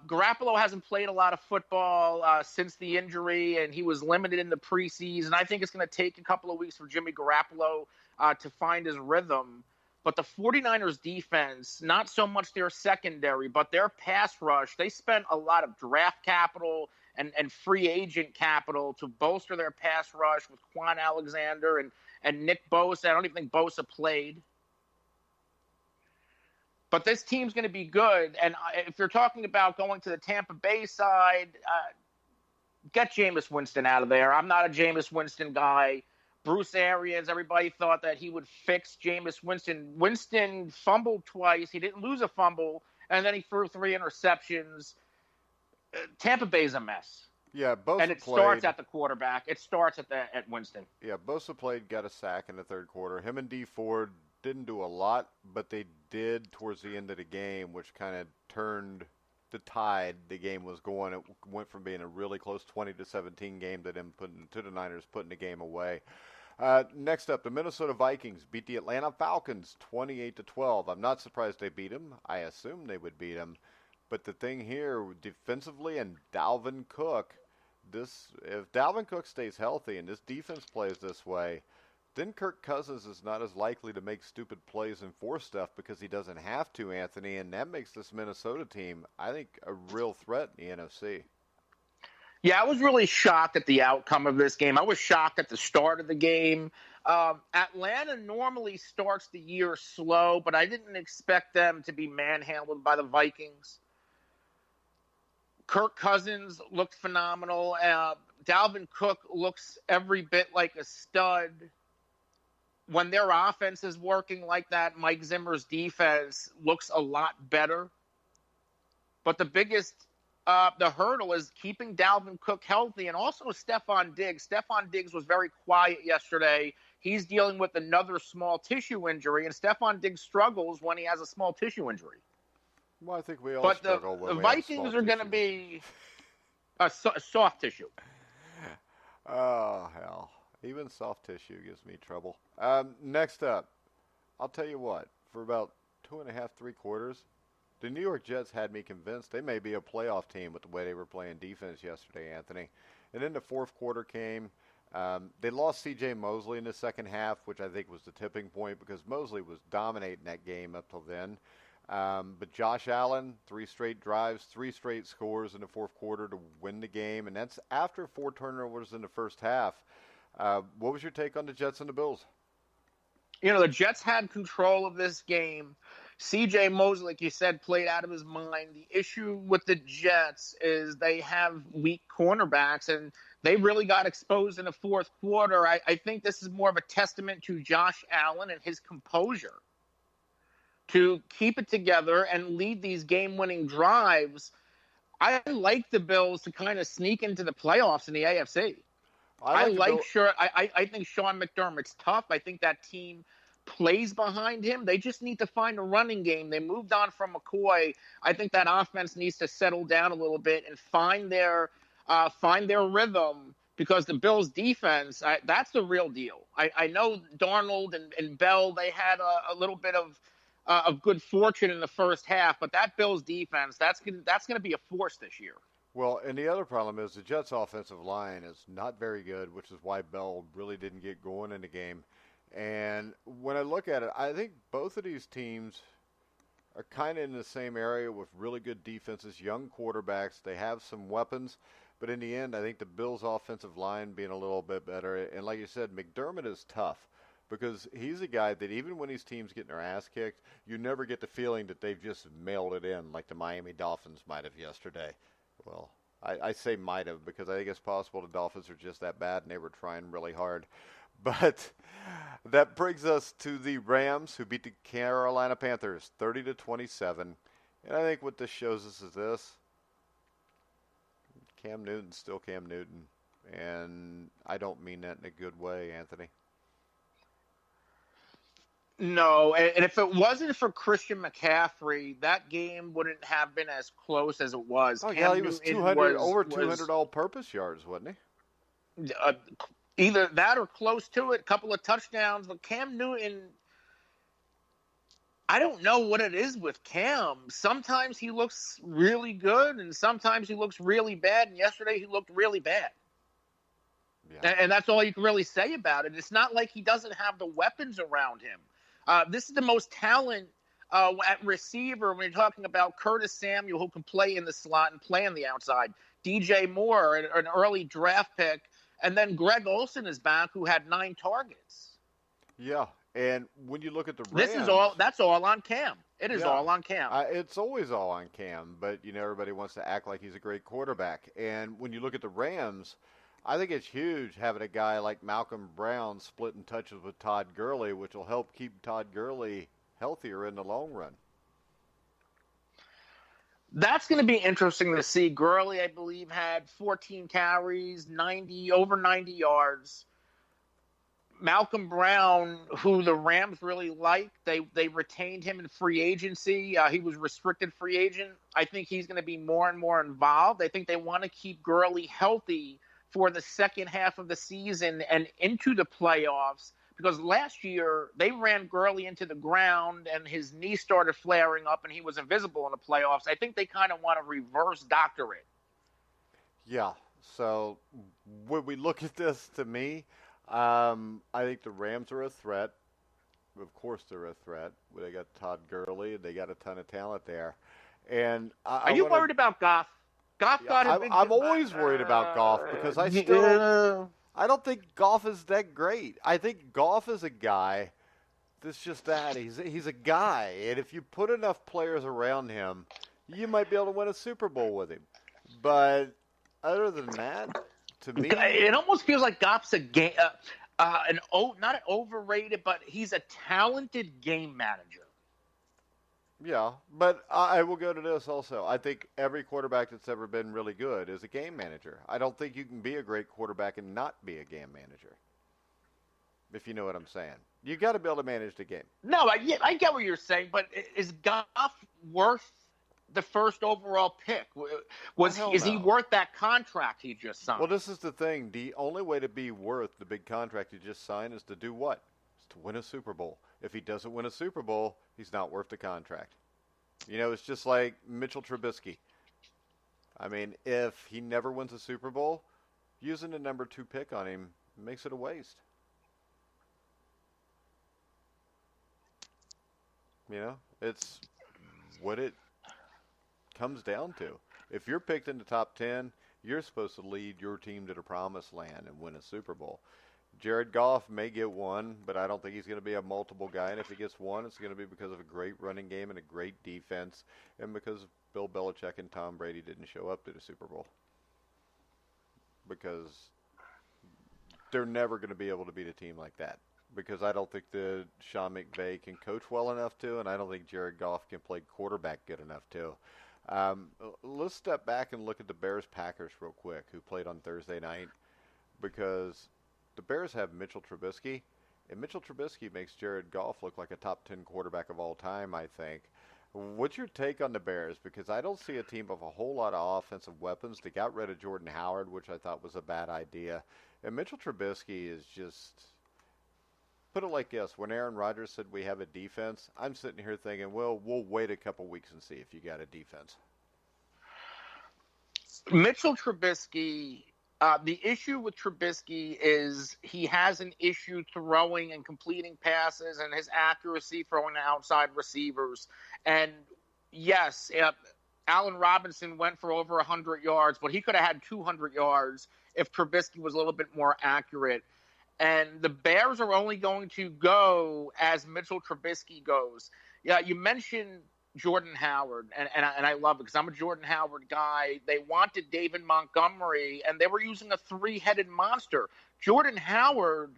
Garoppolo hasn't played a lot of football since the injury, and he was limited in the preseason. I think it's going to take a couple of weeks for Jimmy Garoppolo to find his rhythm. But the 49ers defense, not so much their secondary, but their pass rush, they spent a lot of draft capital and free agent capital to bolster their pass rush with Quan Alexander and Nick Bosa. I don't even think Bosa played. But this team's going to be good. And if you're talking about going to the Tampa Bay side, get Jameis Winston out of there. I'm not a Jameis Winston guy. Bruce Arians, everybody thought that he would fix Jameis Winston. Winston fumbled twice. He didn't lose a fumble, and then he threw 3 interceptions. Tampa Bay's a mess. Yeah, And Bosa it starts played. at the quarterback. It starts at Winston. Yeah, Bosa played, got a sack in the third quarter. Him and D Ford didn't do a lot, but they did towards the end of the game, which kind of turned the tide. The game was going. It went from being a really close 20-17 game to them to the Niners putting the game away. Next up, the Minnesota Vikings beat the Atlanta Falcons 28-12. I'm not surprised they beat them. I assumed they would beat them. But the thing here, defensively and Dalvin Cook, if Dalvin Cook stays healthy and this defense plays this way, then Kirk Cousins is not as likely to make stupid plays and force stuff because he doesn't have to, Anthony, and that makes this Minnesota team, I think, a real threat in the NFC. Yeah, I was really shocked at the outcome of this game. I was shocked at the start of the game. Atlanta normally starts the year slow, but I didn't expect them to be manhandled by the Vikings. Kirk Cousins looked phenomenal. Dalvin Cook looks every bit like a stud. When their offense is working like that, Mike Zimmer's defense looks a lot better. But the hurdle is keeping Dalvin Cook healthy and also Stephon Diggs. Stephon Diggs was very quiet yesterday. He's dealing with another small tissue injury, and Stephon Diggs struggles when he has a small tissue injury. Well, I think we all struggle when the we have Vikings small are going to be a soft tissue. Oh, hell. Even soft tissue gives me trouble. Next up, I'll tell you what. For about 2.5, 3 quarters, the New York Jets had me convinced they may be a playoff team with the way they were playing defense yesterday, Anthony. And then the fourth quarter came. They lost C.J. Mosley in the second half, which I think was the tipping point because Mosley was dominating that game up till then. But Josh Allen, 3 straight drives, 3 straight scores in the fourth quarter to win the game, and that's after 4 turnovers in the first half. What was your take on the Jets and the Bills? You know, the Jets had control of this game. C.J. Mosley, like you said, played out of his mind. The issue with the Jets is they have weak cornerbacks, and they really got exposed in the fourth quarter. I think this is more of a testament to Josh Allen and his composure to keep it together and lead these game-winning drives. I like the Bills to kind of sneak into the playoffs in the AFC. I think Sean McDermott's tough. I think that team plays behind him. They just need to find a running game. They moved on from McCoy. I think that offense needs to settle down a little bit and find their rhythm because the Bills' defense, that's the real deal. I know Darnold and Bell, they had a little bit of good fortune in the first half, but that Bills defense, that's going to be a force this year. Well, and the other problem is the Jets' offensive line is not very good, which is why Bell really didn't get going in the game. And when I look at it, I think both of these teams are kind of in the same area with really good defenses, young quarterbacks. They have some weapons, but in the end, I think the Bills' offensive line being a little bit better. And like you said, McDermott is tough. Because he's a guy that even when his team's getting their ass kicked, you never get the feeling that they've just mailed it in like the Miami Dolphins might have yesterday. Well, I say might have because I think it's possible the Dolphins are just that bad and they were trying really hard. But that brings us to the Rams, who beat the Carolina Panthers 30-27. And I think what this shows us is this. Cam Newton's still Cam Newton. And I don't mean that in a good way, Anthony. No, and if it wasn't for Christian McCaffrey, that game wouldn't have been as close as it was. Oh, yeah, he was 200 all-purpose yards, wasn't he? Either that or close to it, a couple of touchdowns. But Cam Newton, I don't know what it is with Cam. Sometimes he looks really good, and sometimes he looks really bad, and yesterday he looked really bad. Yeah. And that's all you can really say about it. It's not like he doesn't have the weapons around him. This is the most talent at receiver when you're talking about Curtis Samuel, who can play in the slot and play on the outside. DJ Moore, an early draft pick. And then Greg Olsen is back, who had 9 targets. Yeah, and when you look at the Rams... That's all on Cam. It is all on Cam. It's always all on Cam, but, everybody wants to act like he's a great quarterback. And when you look at the Rams... I think it's huge having a guy like Malcolm Brown splitting touches with Todd Gurley, which will help keep Todd Gurley healthier in the long run. That's going to be interesting to see. Gurley, I believe, had 14 carries, over 90 yards. Malcolm Brown, who the Rams really liked, they retained him in free agency. He was restricted free agent. I think he's going to be more and more involved. I think they want to keep Gurley healthy for the second half of the season and into the playoffs, because last year they ran Gurley into the ground and his knee started flaring up and he was invisible in the playoffs. I think they kind of want to reverse doctor it. Yeah. So when we look at this, to me, I think the Rams are a threat. Of course, they're a threat. They got Todd Gurley, and they got a ton of talent there. And Are you worried about Goff? Goff Yeah, got a I'm, big. I'm always worried about Goff because I don't think Goff is that great. I think Goff is a guy that's just that. He's a guy, and if you put enough players around him, you might be able to win a Super Bowl with him. But other than that, to me, It almost feels like Goff's a game, not an overrated, but he's a talented game manager. yeah. But I will go to this also. I think every quarterback that's ever been really good is a game manager. I don't think you can be a great quarterback and not be a game manager. If you know what I'm saying, you got to be able to manage the game. No, I get what you're saying, but is Goff worth the first overall pick? Is he No. worth that contract he just signed? Well, this is the thing. The only way to be worth the big contract you just signed is to do what? It's to win a Super Bowl. If he doesn't win a Super Bowl, he's not worth the contract. You know, it's just like Mitchell Trubisky. I mean, if he never wins a Super Bowl, using the number 2 pick on him makes it a waste. You know, it's what it comes down to. If you're picked in the top 10, you're supposed to lead your team to the promised land and win a Super Bowl. Jared Goff may get one, but I don't think he's going to be a multiple guy. And if he gets one, it's going to be because of a great running game and a great defense, and because Bill Belichick and Tom Brady didn't show up to the Super Bowl. Because they're never going to be able to beat a team like that. Because I don't think the Sean McVay can coach well enough to, and I don't think Jared Goff can play quarterback good enough to. Let's step back and look at the Bears-Packers real quick, who played on Thursday night, because the Bears have Mitchell Trubisky, and Mitchell Trubisky makes Jared Goff look like a top 10 quarterback of all time, I think. What's your take on the Bears? Because I don't see a team of a whole lot of offensive weapons. They got rid of Jordan Howard, which I thought was a bad idea. And Mitchell Trubisky is just... Put it like this. When Aaron Rodgers said we have a defense, I'm sitting here thinking, well, we'll wait a couple weeks and see if you got a defense. Mitchell Trubisky, the issue with Trubisky is he has an issue throwing and completing passes and his accuracy throwing to outside receivers. And yes, Allen Robinson went for over 100 yards, but he could have had 200 yards if Trubisky was a little bit more accurate. And the Bears are only going to go as Mitchell Trubisky goes. Yeah, you mentioned Jordan Howard, and I love it because I'm a Jordan Howard guy. They wanted David Montgomery, and they were using a 3-headed monster. Jordan Howard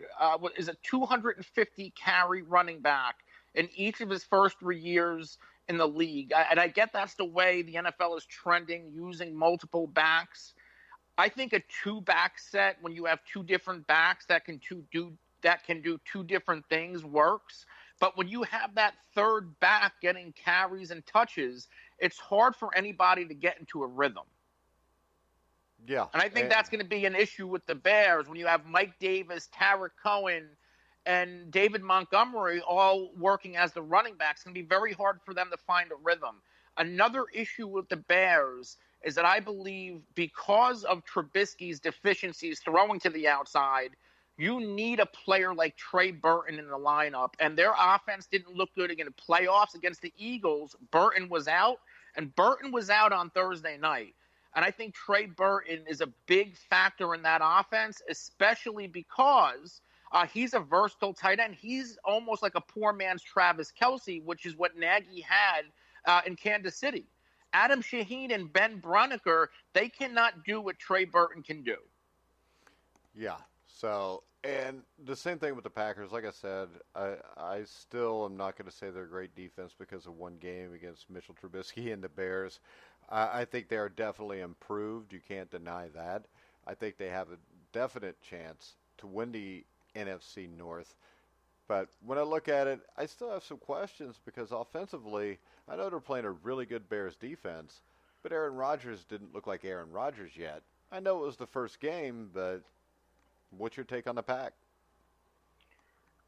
is a 250 carry running back in each of his first 3 years in the league. And I get that's the way the NFL is trending, using multiple backs. I think a 2-back set, when you have 2 different backs that can do 2 different things, works. But when you have that third back getting carries and touches, it's hard for anybody to get into a rhythm. Yeah. And I think that's going to be an issue with the Bears when you have Mike Davis, Tarek Cohen, and David Montgomery all working as the running backs. It's going to be very hard for them to find a rhythm. Another issue with the Bears is that I believe because of Trubisky's deficiencies throwing to the outside, you need a player like Trey Burton in the lineup. And their offense didn't look good in the playoffs against the Eagles. Burton was out, and Burton was out on Thursday night. And I think Trey Burton is a big factor in that offense, especially because he's a versatile tight end. He's almost like a poor man's Travis Kelce, which is what Nagy had in Kansas City. Adam Shaheen and Ben Broniker, they cannot do what Trey Burton can do. Yeah. So, and the same thing with the Packers. Like I said, I still am not going to say they're a great defense because of one game against Mitchell Trubisky and the Bears. I think they are definitely improved. You can't deny that. I think they have a definite chance to win the NFC North. But when I look at it, I still have some questions because offensively, I know they're playing a really good Bears defense, but Aaron Rodgers didn't look like Aaron Rodgers yet. I know it was the first game, but what's your take on the Pack?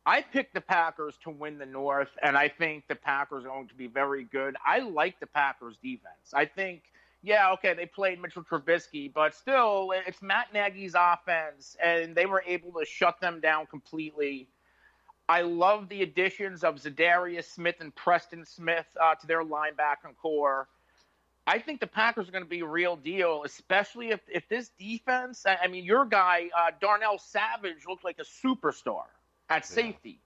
I picked the Packers to win the North, and I think the Packers are going to be very good. I like the Packers defense. I think, yeah, okay, they played Mitchell Trubisky, but still, it's Matt Nagy's offense, and they were able to shut them down completely. I love the additions of Zadarius Smith and Preston Smith to their linebacker core. I think the Packers are going to be a real deal, especially if this defense, I mean, your guy, Darnell Savage, looked like a superstar at safety.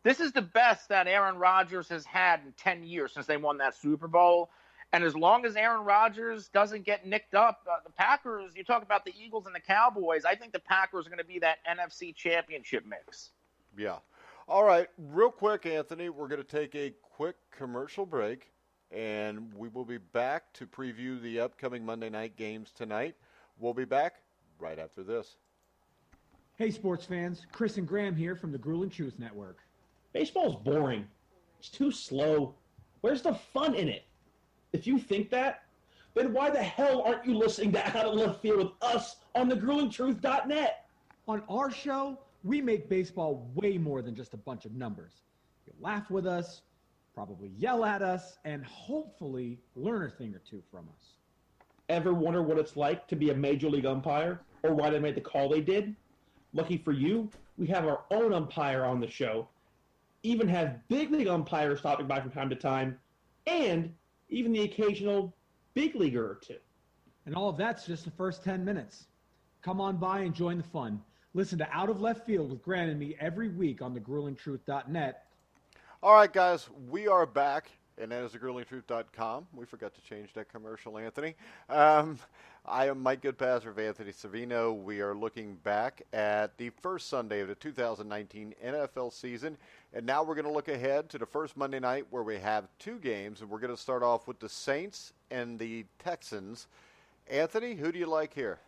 This is the best that Aaron Rodgers has had in 10 years since they won that Super Bowl. And as long as Aaron Rodgers doesn't get nicked up, the Packers, you talk about the Eagles and the Cowboys, I think the Packers are going to be that NFC championship mix. Yeah. All right, real quick, Anthony, we're going to take a quick commercial break, and we will be back to preview the upcoming Monday night games tonight. We'll be back right after this. Hey, sports fans. Chris and Graham here from the Grueling Truth Network. Baseball's boring. It's too slow. Where's the fun in it? If you think that, then why the hell aren't you listening to Out of Left Field with us on thegruelingtruth.net? On our show, we make baseball way more than just a bunch of numbers. You'll laugh with us, probably yell at us, and hopefully learn a thing or two from us. Ever wonder what it's like to be a major league umpire or why they made the call they did? Lucky for you, we have our own umpire on the show, even have big league umpires stopping by from time to time, and even the occasional big leaguer or two. And all of that's just the first 10 minutes. Come on by and join the fun. Listen to Out of Left Field with Grant and me every week on thegruelingtruth.net. All right, guys, we are back, and that is thegruelingtruth.com. We forgot to change that commercial, Anthony. I am Mike Goodpast of Anthony Savino. We are looking back at the first Sunday of the 2019 NFL season, and now we're going to look ahead to the first Monday night where we have two games, and we're going to start off with the Saints and the Texans. Anthony, who do you like here?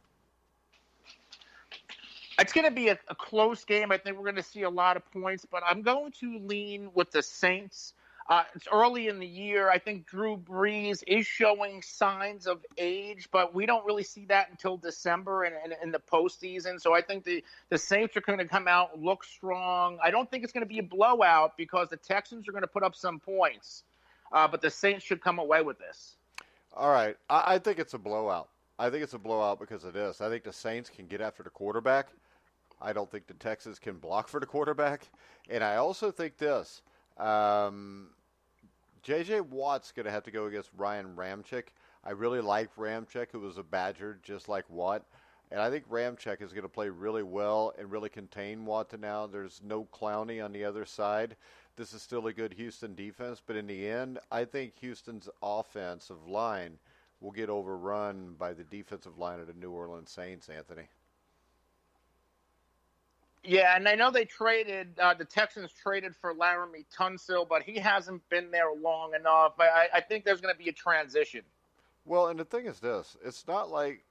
It's going to be a close game. I think we're going to see a lot of points, but I'm going to lean with the Saints. It's early in the year. I think Drew Brees is showing signs of age, but we don't really see that until December and in the postseason. So I think the Saints are going to come out, look strong. I don't think it's going to be a blowout because the Texans are going to put up some points, but the Saints should come away with this. All right. I think it's a blowout. I think it's a blowout because of this. I think the Saints can get after the quarterback. I don't think the Texans can block for the quarterback. And I also think this. J.J. Watt's going to have to go against Ryan Ramczyk. I really like Ramczyk, who was a Badger just like Watt. And I think Ramczyk is going to play really well and really contain Watt now. There's no Clowney on the other side. This is still a good Houston defense. But in the end, I think Houston's offensive line will get overrun by the defensive line of the New Orleans Saints, Anthony. Yeah, and I know they traded, the Texans traded for Laramie Tunsil, but he hasn't been there long enough. I think there's going to be a transition. Well, and the thing is this. It's not like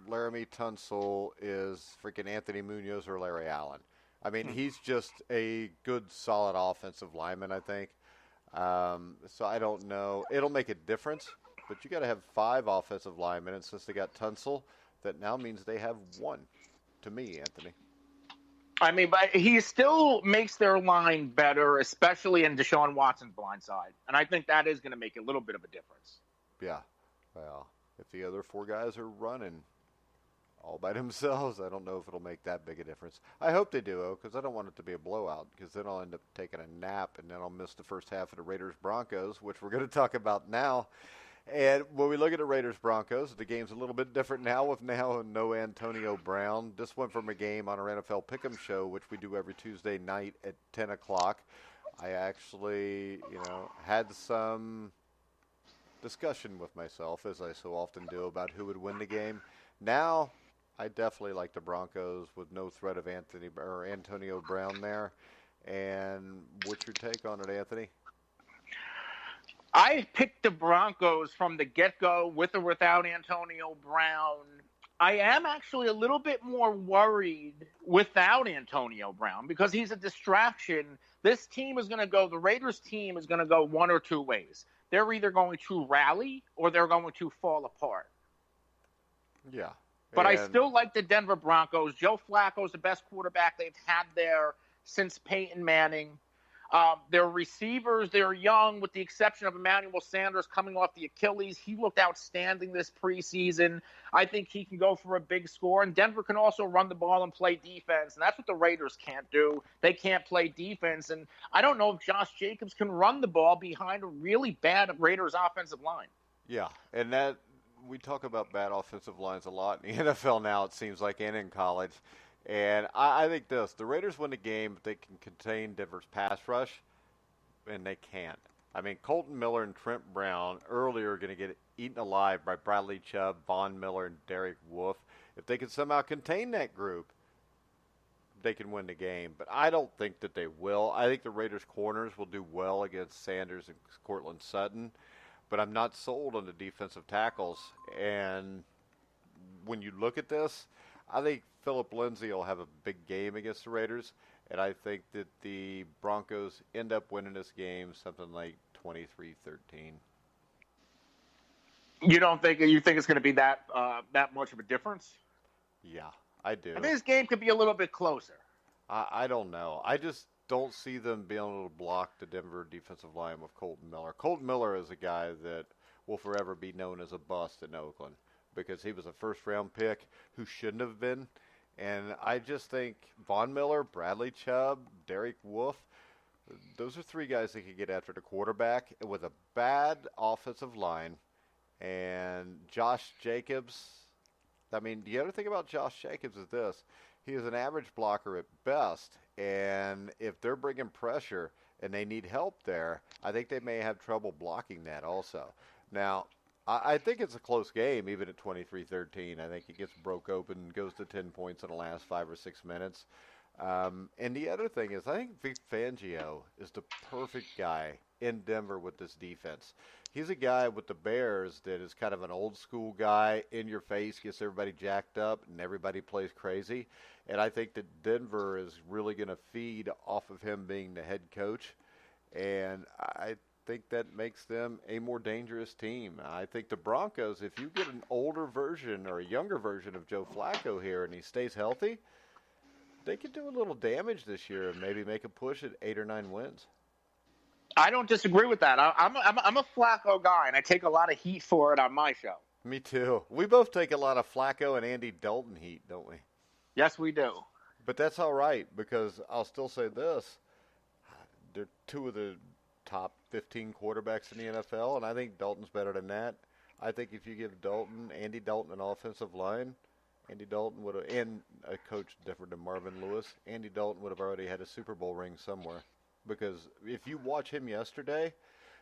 Laramie Tunsil is freaking Anthony Munoz or Larry Allen. I mean, he's just a good, solid offensive lineman, I think. So I don't know. It'll make a difference, but you got to have 5 offensive linemen, and since they got Tunsil, that now means they have 1, to me, Anthony. I mean, but he still makes their line better, especially in Deshaun Watson's blind side. And I think that is going to make a little bit of a difference. Yeah. Well, if the other 4 guys are running all by themselves, I don't know if it'll make that big a difference. I hope they do, because I don't want it to be a blowout, because then I'll end up taking a nap, and then I'll miss the first half of the Raiders-Broncos, which we're going to talk about now. And when we look at the Raiders-Broncos, the game's a little bit different now with no Antonio Brown. This went from a game on our NFL Pick'em show, which we do every Tuesday night at 10 o'clock. I actually, had some discussion with myself, as I so often do, about who would win the game. Now, I definitely like the Broncos with no threat of Antonio Brown there. And what's your take on it, Anthony? I picked the Broncos from the get-go with or without Antonio Brown. I am actually a little bit more worried without Antonio Brown because he's a distraction. This team is going to go, the Raiders team is going to go one or two ways. They're either going to rally or they're going to fall apart. Yeah. But I still like the Denver Broncos. Joe Flacco's the best quarterback they've had there since Peyton Manning. Their receivers, they're young, with the exception of Emmanuel Sanders coming off the Achilles. He looked outstanding this preseason. I think he can go for a big score. And Denver can also run the ball and play defense. And that's what the Raiders can't do. They can't play defense. And I don't know if Josh Jacobs can run the ball behind a really bad Raiders offensive line. Yeah, and that we talk about bad offensive lines a lot in the NFL now, it seems like, and in college. And I think the Raiders win the game if they can contain Denver's pass rush, and they can't. I mean, Colton Miller and Trent Brown earlier are going to get eaten alive by Bradley Chubb, Von Miller, and Derek Wolfe. If they can somehow contain that group, they can win the game. But I don't think that they will. I think the Raiders' corners will do well against Sanders and Courtland Sutton, but I'm not sold on the defensive tackles. And when you look at this, I think Philip Lindsay will have a big game against the Raiders, and I think that the Broncos end up winning this game something like 23-13. You think it's going to be that much of a difference? Yeah, I do. I think this game could be a little bit closer. I don't know. I just don't see them being able to block the Denver defensive line with Colton Miller. Colton Miller is a guy that will forever be known as a bust in Oakland, because he was a first-round pick who shouldn't have been. And I just think Von Miller, Bradley Chubb, Derek Wolfe, those are three guys that could get after the quarterback with a bad offensive line. And Josh Jacobs, I mean, the other thing about Josh Jacobs is this. He is an average blocker at best. And if they're bringing pressure and they need help there, I think they may have trouble blocking that also. Now, I think it's a close game, even at 23-13. I think it gets broke open and goes to 10 points in the last 5 or 6 minutes. And the other thing is, I think Vic Fangio is the perfect guy in Denver with this defense. He's a guy with the Bears that is kind of an old-school guy, in your face, gets everybody jacked up, and everybody plays crazy. And I think that Denver is really going to feed off of him being the head coach. And I think that makes them a more dangerous team. I think the Broncos, if you get an older version or a younger version of Joe Flacco here and he stays healthy, they could do a little damage this year and maybe make a push at 8 or 9 wins. I don't disagree with that. I'm a Flacco guy, and I take a lot of heat for it on my show. Me too. We both take a lot of Flacco and Andy Dalton heat, don't we? Yes, we do. But that's all right, because I'll still say this. They're two of the top 15 quarterbacks in the NFL, and I think Dalton's better than that. I think if you give Andy Dalton, an offensive line, Andy Dalton would have, and a coach different than Marvin Lewis, Andy Dalton would have already had a Super Bowl ring somewhere. Because if you watch him yesterday,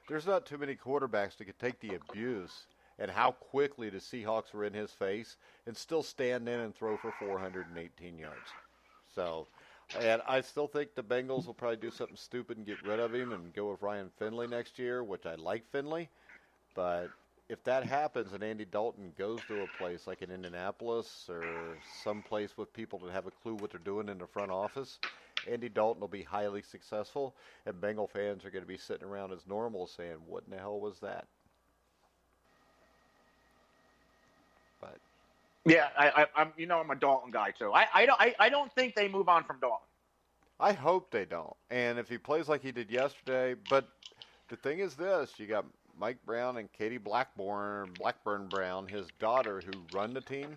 there's not too many quarterbacks that could take the abuse and how quickly the Seahawks were in his face and still stand in and throw for 418 yards. So, and I still think the Bengals will probably do something stupid and get rid of him and go with Ryan Finley next year, which I like Finley. But if that happens and Andy Dalton goes to a place like in Indianapolis or some place with people that have a clue what they're doing in the front office, Andy Dalton will be highly successful, and Bengal fans are going to be sitting around as normal saying, what in the hell was that? But yeah, I'm a Dalton guy too. I don't think they move on from Dalton. I hope they don't. And if he plays like he did yesterday, but the thing is this, you got Mike Brown and Katie Blackburn Brown, his daughter, who run the team,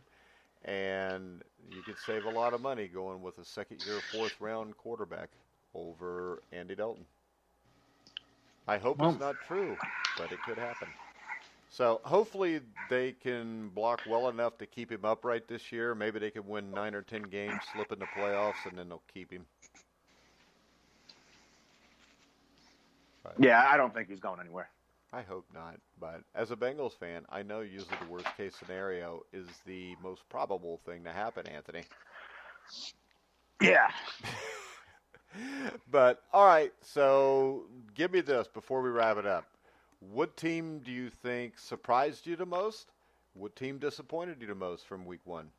and you could save a lot of money going with a second-year, fourth-round quarterback over Andy Dalton. I hope it's not true, but it could happen. So hopefully they can block well enough to keep him upright this year. Maybe they can win 9 or 10 games, slip in the playoffs, and then they'll keep him. But yeah, I don't think he's going anywhere. I hope not. But as a Bengals fan, I know usually the worst-case scenario is the most probable thing to happen, Anthony. Yeah. But, all right, so give me this before we wrap it up. What team do you think surprised you the most? What team disappointed you the most from week one?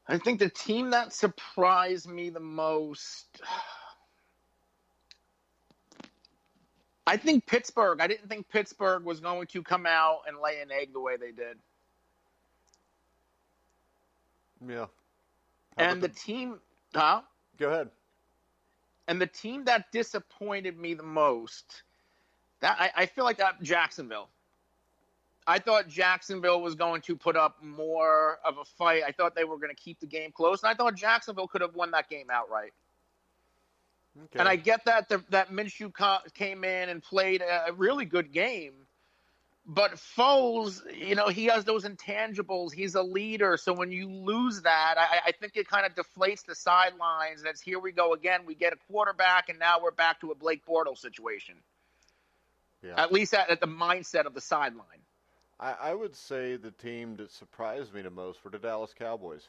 I think the team that surprised me the most, I think Pittsburgh. I didn't think Pittsburgh was going to come out and lay an egg the way they did. Yeah. And the team, huh? Go ahead. And the team that disappointed me the most, that I feel like that Jacksonville. I thought Jacksonville was going to put up more of a fight. I thought they were going to keep the game close, and I thought Jacksonville could have won that game outright. Okay. And I get that that Minshew came in and played a really good game, but Foles, he has those intangibles. He's a leader, so when you lose that, I think it kind of deflates the sidelines. That's here we go again. We get a quarterback, and now we're back to a Blake Bortles situation. Yeah. At least at the mindset of the sideline. I would say the team that surprised me the most were the Dallas Cowboys.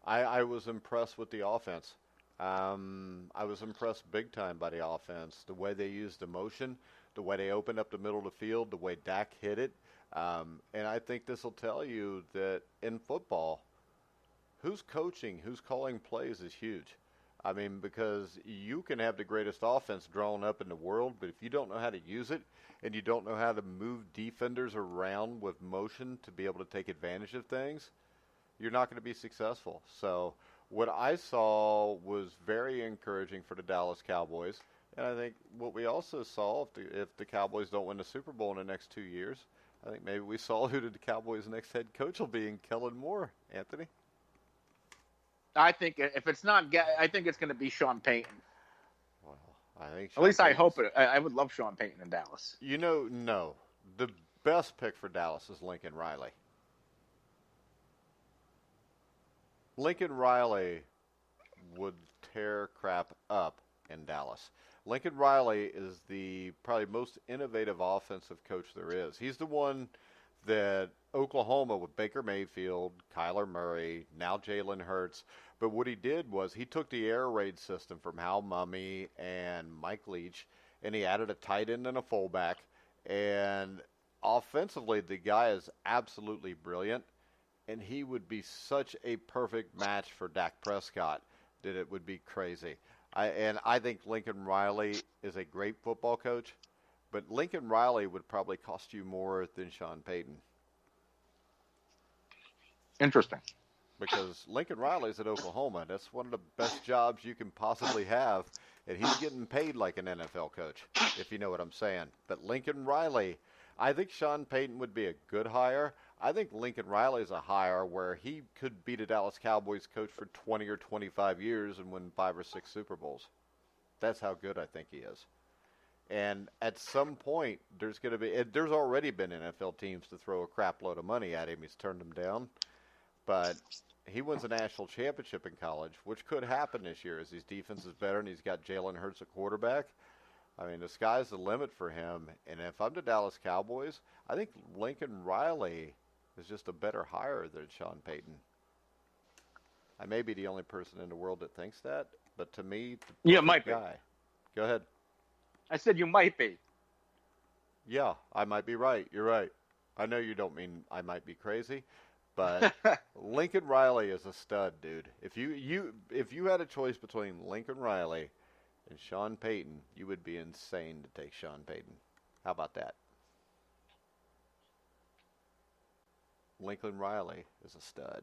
I was impressed with the offense. I was impressed big time by the offense, the way they used the motion, the way they opened up the middle of the field, the way Dak hit it. And I think this will tell you that in football, who's coaching, who's calling plays is huge. I mean, because you can have the greatest offense drawn up in the world, but if you don't know how to use it and you don't know how to move defenders around with motion to be able to take advantage of things, you're not going to be successful. So what I saw was very encouraging for the Dallas Cowboys. And I think what we also saw, if the Cowboys don't win the Super Bowl in the next 2 years, I think maybe we saw who the Cowboys' next head coach will be in Kellen Moore, Anthony. I think if it's not, I think it's going to be Sean Payton. Well, I think at least I hope it. I would love Sean Payton in Dallas. No, the best pick for Dallas is Lincoln Riley. Lincoln Riley would tear crap up in Dallas. Lincoln Riley is the probably most innovative offensive coach there is. He's the one that Oklahoma with Baker Mayfield, Kyler Murray, now Jalen Hurts. But what he did was he took the air raid system from Hal Mumme and Mike Leach, and he added a tight end and a fullback. And offensively, the guy is absolutely brilliant, and he would be such a perfect match for Dak Prescott that it would be crazy. I think Lincoln Riley is a great football coach, but Lincoln Riley would probably cost you more than Sean Payton. Interesting. Because Lincoln Riley's at Oklahoma. That's one of the best jobs you can possibly have, and he's getting paid like an NFL coach, if you know what I'm saying. But Lincoln Riley, I think Sean Payton would be a good hire. I think Lincoln Riley is a hire where he could be the Dallas Cowboys coach for 20 or 25 years and win 5 or 6 Super Bowls. That's how good I think he is. And at some point, there's already been NFL teams to throw a crap load of money at him. He's turned them down. But he wins a national championship in college, which could happen this year as his defense is better and he's got Jalen Hurts at quarterback. I mean, the sky's the limit for him. And if I'm the Dallas Cowboys, I think Lincoln Riley is just a better hire than Sean Payton. I may be the only person in the world that thinks that, but to me, yeah, might guy. Be. Go ahead. I said you might be. Yeah, I might be right. You're right. I know you don't mean I might be crazy, but Lincoln Riley is a stud, dude. If you had a choice between Lincoln Riley and Sean Payton, you would be insane to take Sean Payton. How about that? Lincoln Riley is a stud.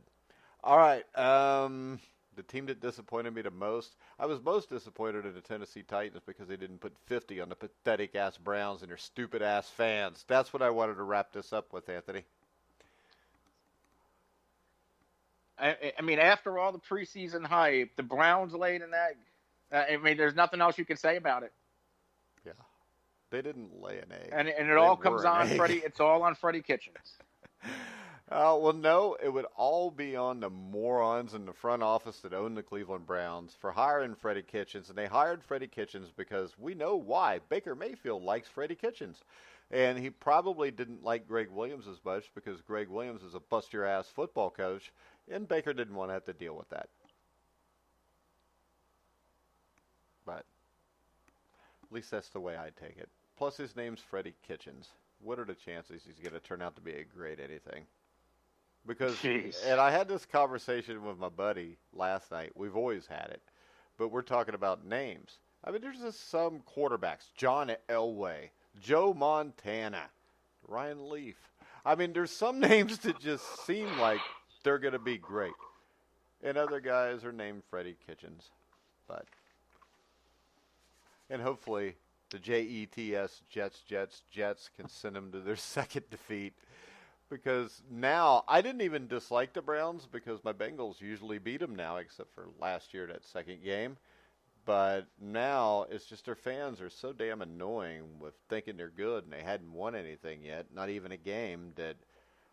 All right, the team that disappointed me the most, I was most disappointed in the Tennessee Titans because they didn't put 50 on the pathetic-ass Browns and their stupid-ass fans. That's what I wanted to wrap this up with, Anthony. I mean, after all the preseason hype, the Browns laid an egg. I mean, there's nothing else you can say about it. Yeah, they didn't lay an egg, and it all comes on Freddie. It's all on Freddie Kitchens. Well, no, it would all be on the morons in the front office that own the Cleveland Browns for hiring Freddie Kitchens. And they hired Freddie Kitchens because we know why. Baker Mayfield likes Freddie Kitchens. And he probably didn't like Greg Williams as much because Greg Williams is a bust-your-ass football coach, and Baker didn't want to have to deal with that. But at least that's the way I take it. plus his name's Freddie Kitchens. What are the chances he's going to turn out to be a great anything? Because, Jeez. and I had this conversation with my buddy last night. We've always had it, but we're talking about names. I mean, there's just some quarterbacks. John Elway, Joe Montana, Ryan Leaf. I mean, there's some names that just seem like they're going to be great. And other guys are named Freddie Kitchens. And hopefully the Jets can send them to their second defeat. Because now, I didn't even dislike the Browns because my Bengals usually beat them now, except for last year, that second game. But now, it's just their fans are so damn annoying with thinking they're good and they hadn't won anything yet, not even a game, that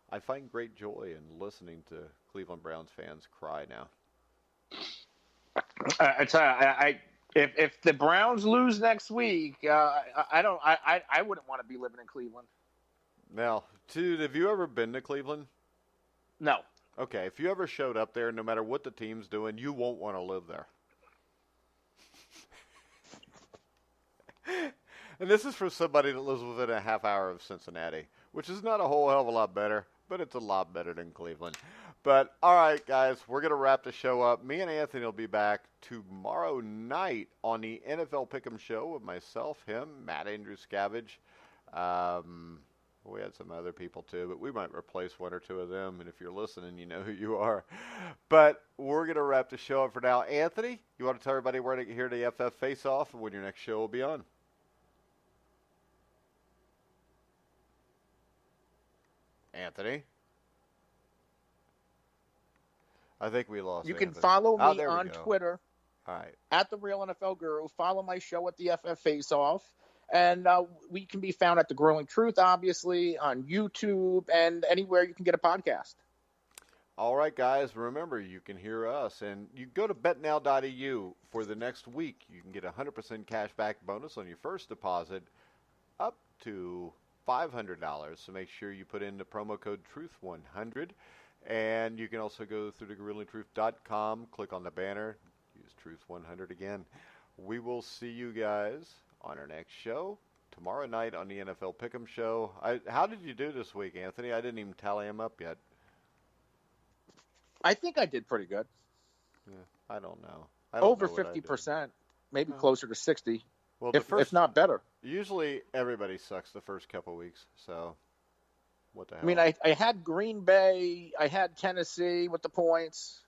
I find great joy in listening to Cleveland Browns fans cry now. I tell you, if the Browns lose next week, I wouldn't want to be living in Cleveland. Now, dude, have you ever been to Cleveland? No. Okay, if you ever showed up there, no matter what the team's doing, you won't want to live there. And this is for somebody that lives within a half hour of Cincinnati, which is not a whole hell of a lot better, but it's a lot better than Cleveland. But, all right, guys, we're going to wrap the show up. Me and Anthony will be back tomorrow night on the NFL Pick'em Show with myself, him, Matt Andrew Scavage. We had some other people, too, but we might replace one or two of them. And if you're listening, you know who you are. But we're going to wrap the show up for now. Anthony, you want to tell everybody where to hear the FF Face-Off and when your next show will be on? Anthony? I think we lost You Anthony. can follow me there we on go. Twitter All right. at The Real NFL Guru. Follow my show at the FF Face Off. And we can be found at The Grueling Truth, obviously, on YouTube and anywhere you can get a podcast. All right, guys, remember, you can hear us. And you go to betnow.eu for the next week. You can get a 100% cash back bonus on your first deposit up to $500. So make sure you put in the promo code TRUTH100. And you can also go through to GruelingTruth.com, click on the banner, use Truth100 again. We will see you guys on our next show tomorrow night on the NFL Pick'em Show. How did you do this week, Anthony? I didn't even tally them up yet. I think I did pretty good. Yeah, I don't know. I don't Over know what I did. 50%, maybe closer to 60, Well, if not better. Usually everybody sucks the first couple weeks, so what the hell? I mean, I had Green Bay, I had Tennessee with the points.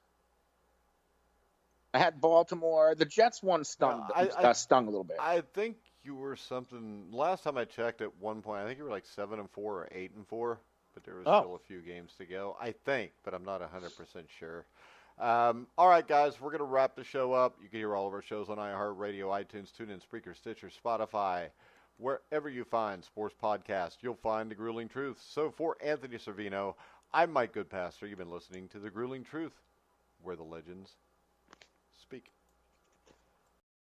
I had Baltimore. The Jets one stung a little bit. I think you were something. Last time I checked, at one point, I think you were like 7-4 or 8-4, but there was still a few games to go. I think, but I'm not 100% sure. All right, guys, we're going to wrap the show up. You can hear all of our shows on iHeartRadio, iTunes, TuneIn, Spreaker, Stitcher, Spotify. Wherever you find sports podcasts, you'll find The Grueling Truth. So for Anthony Servino, I'm Mike Goodpast. You've been listening to The Grueling Truth, where the legends speak.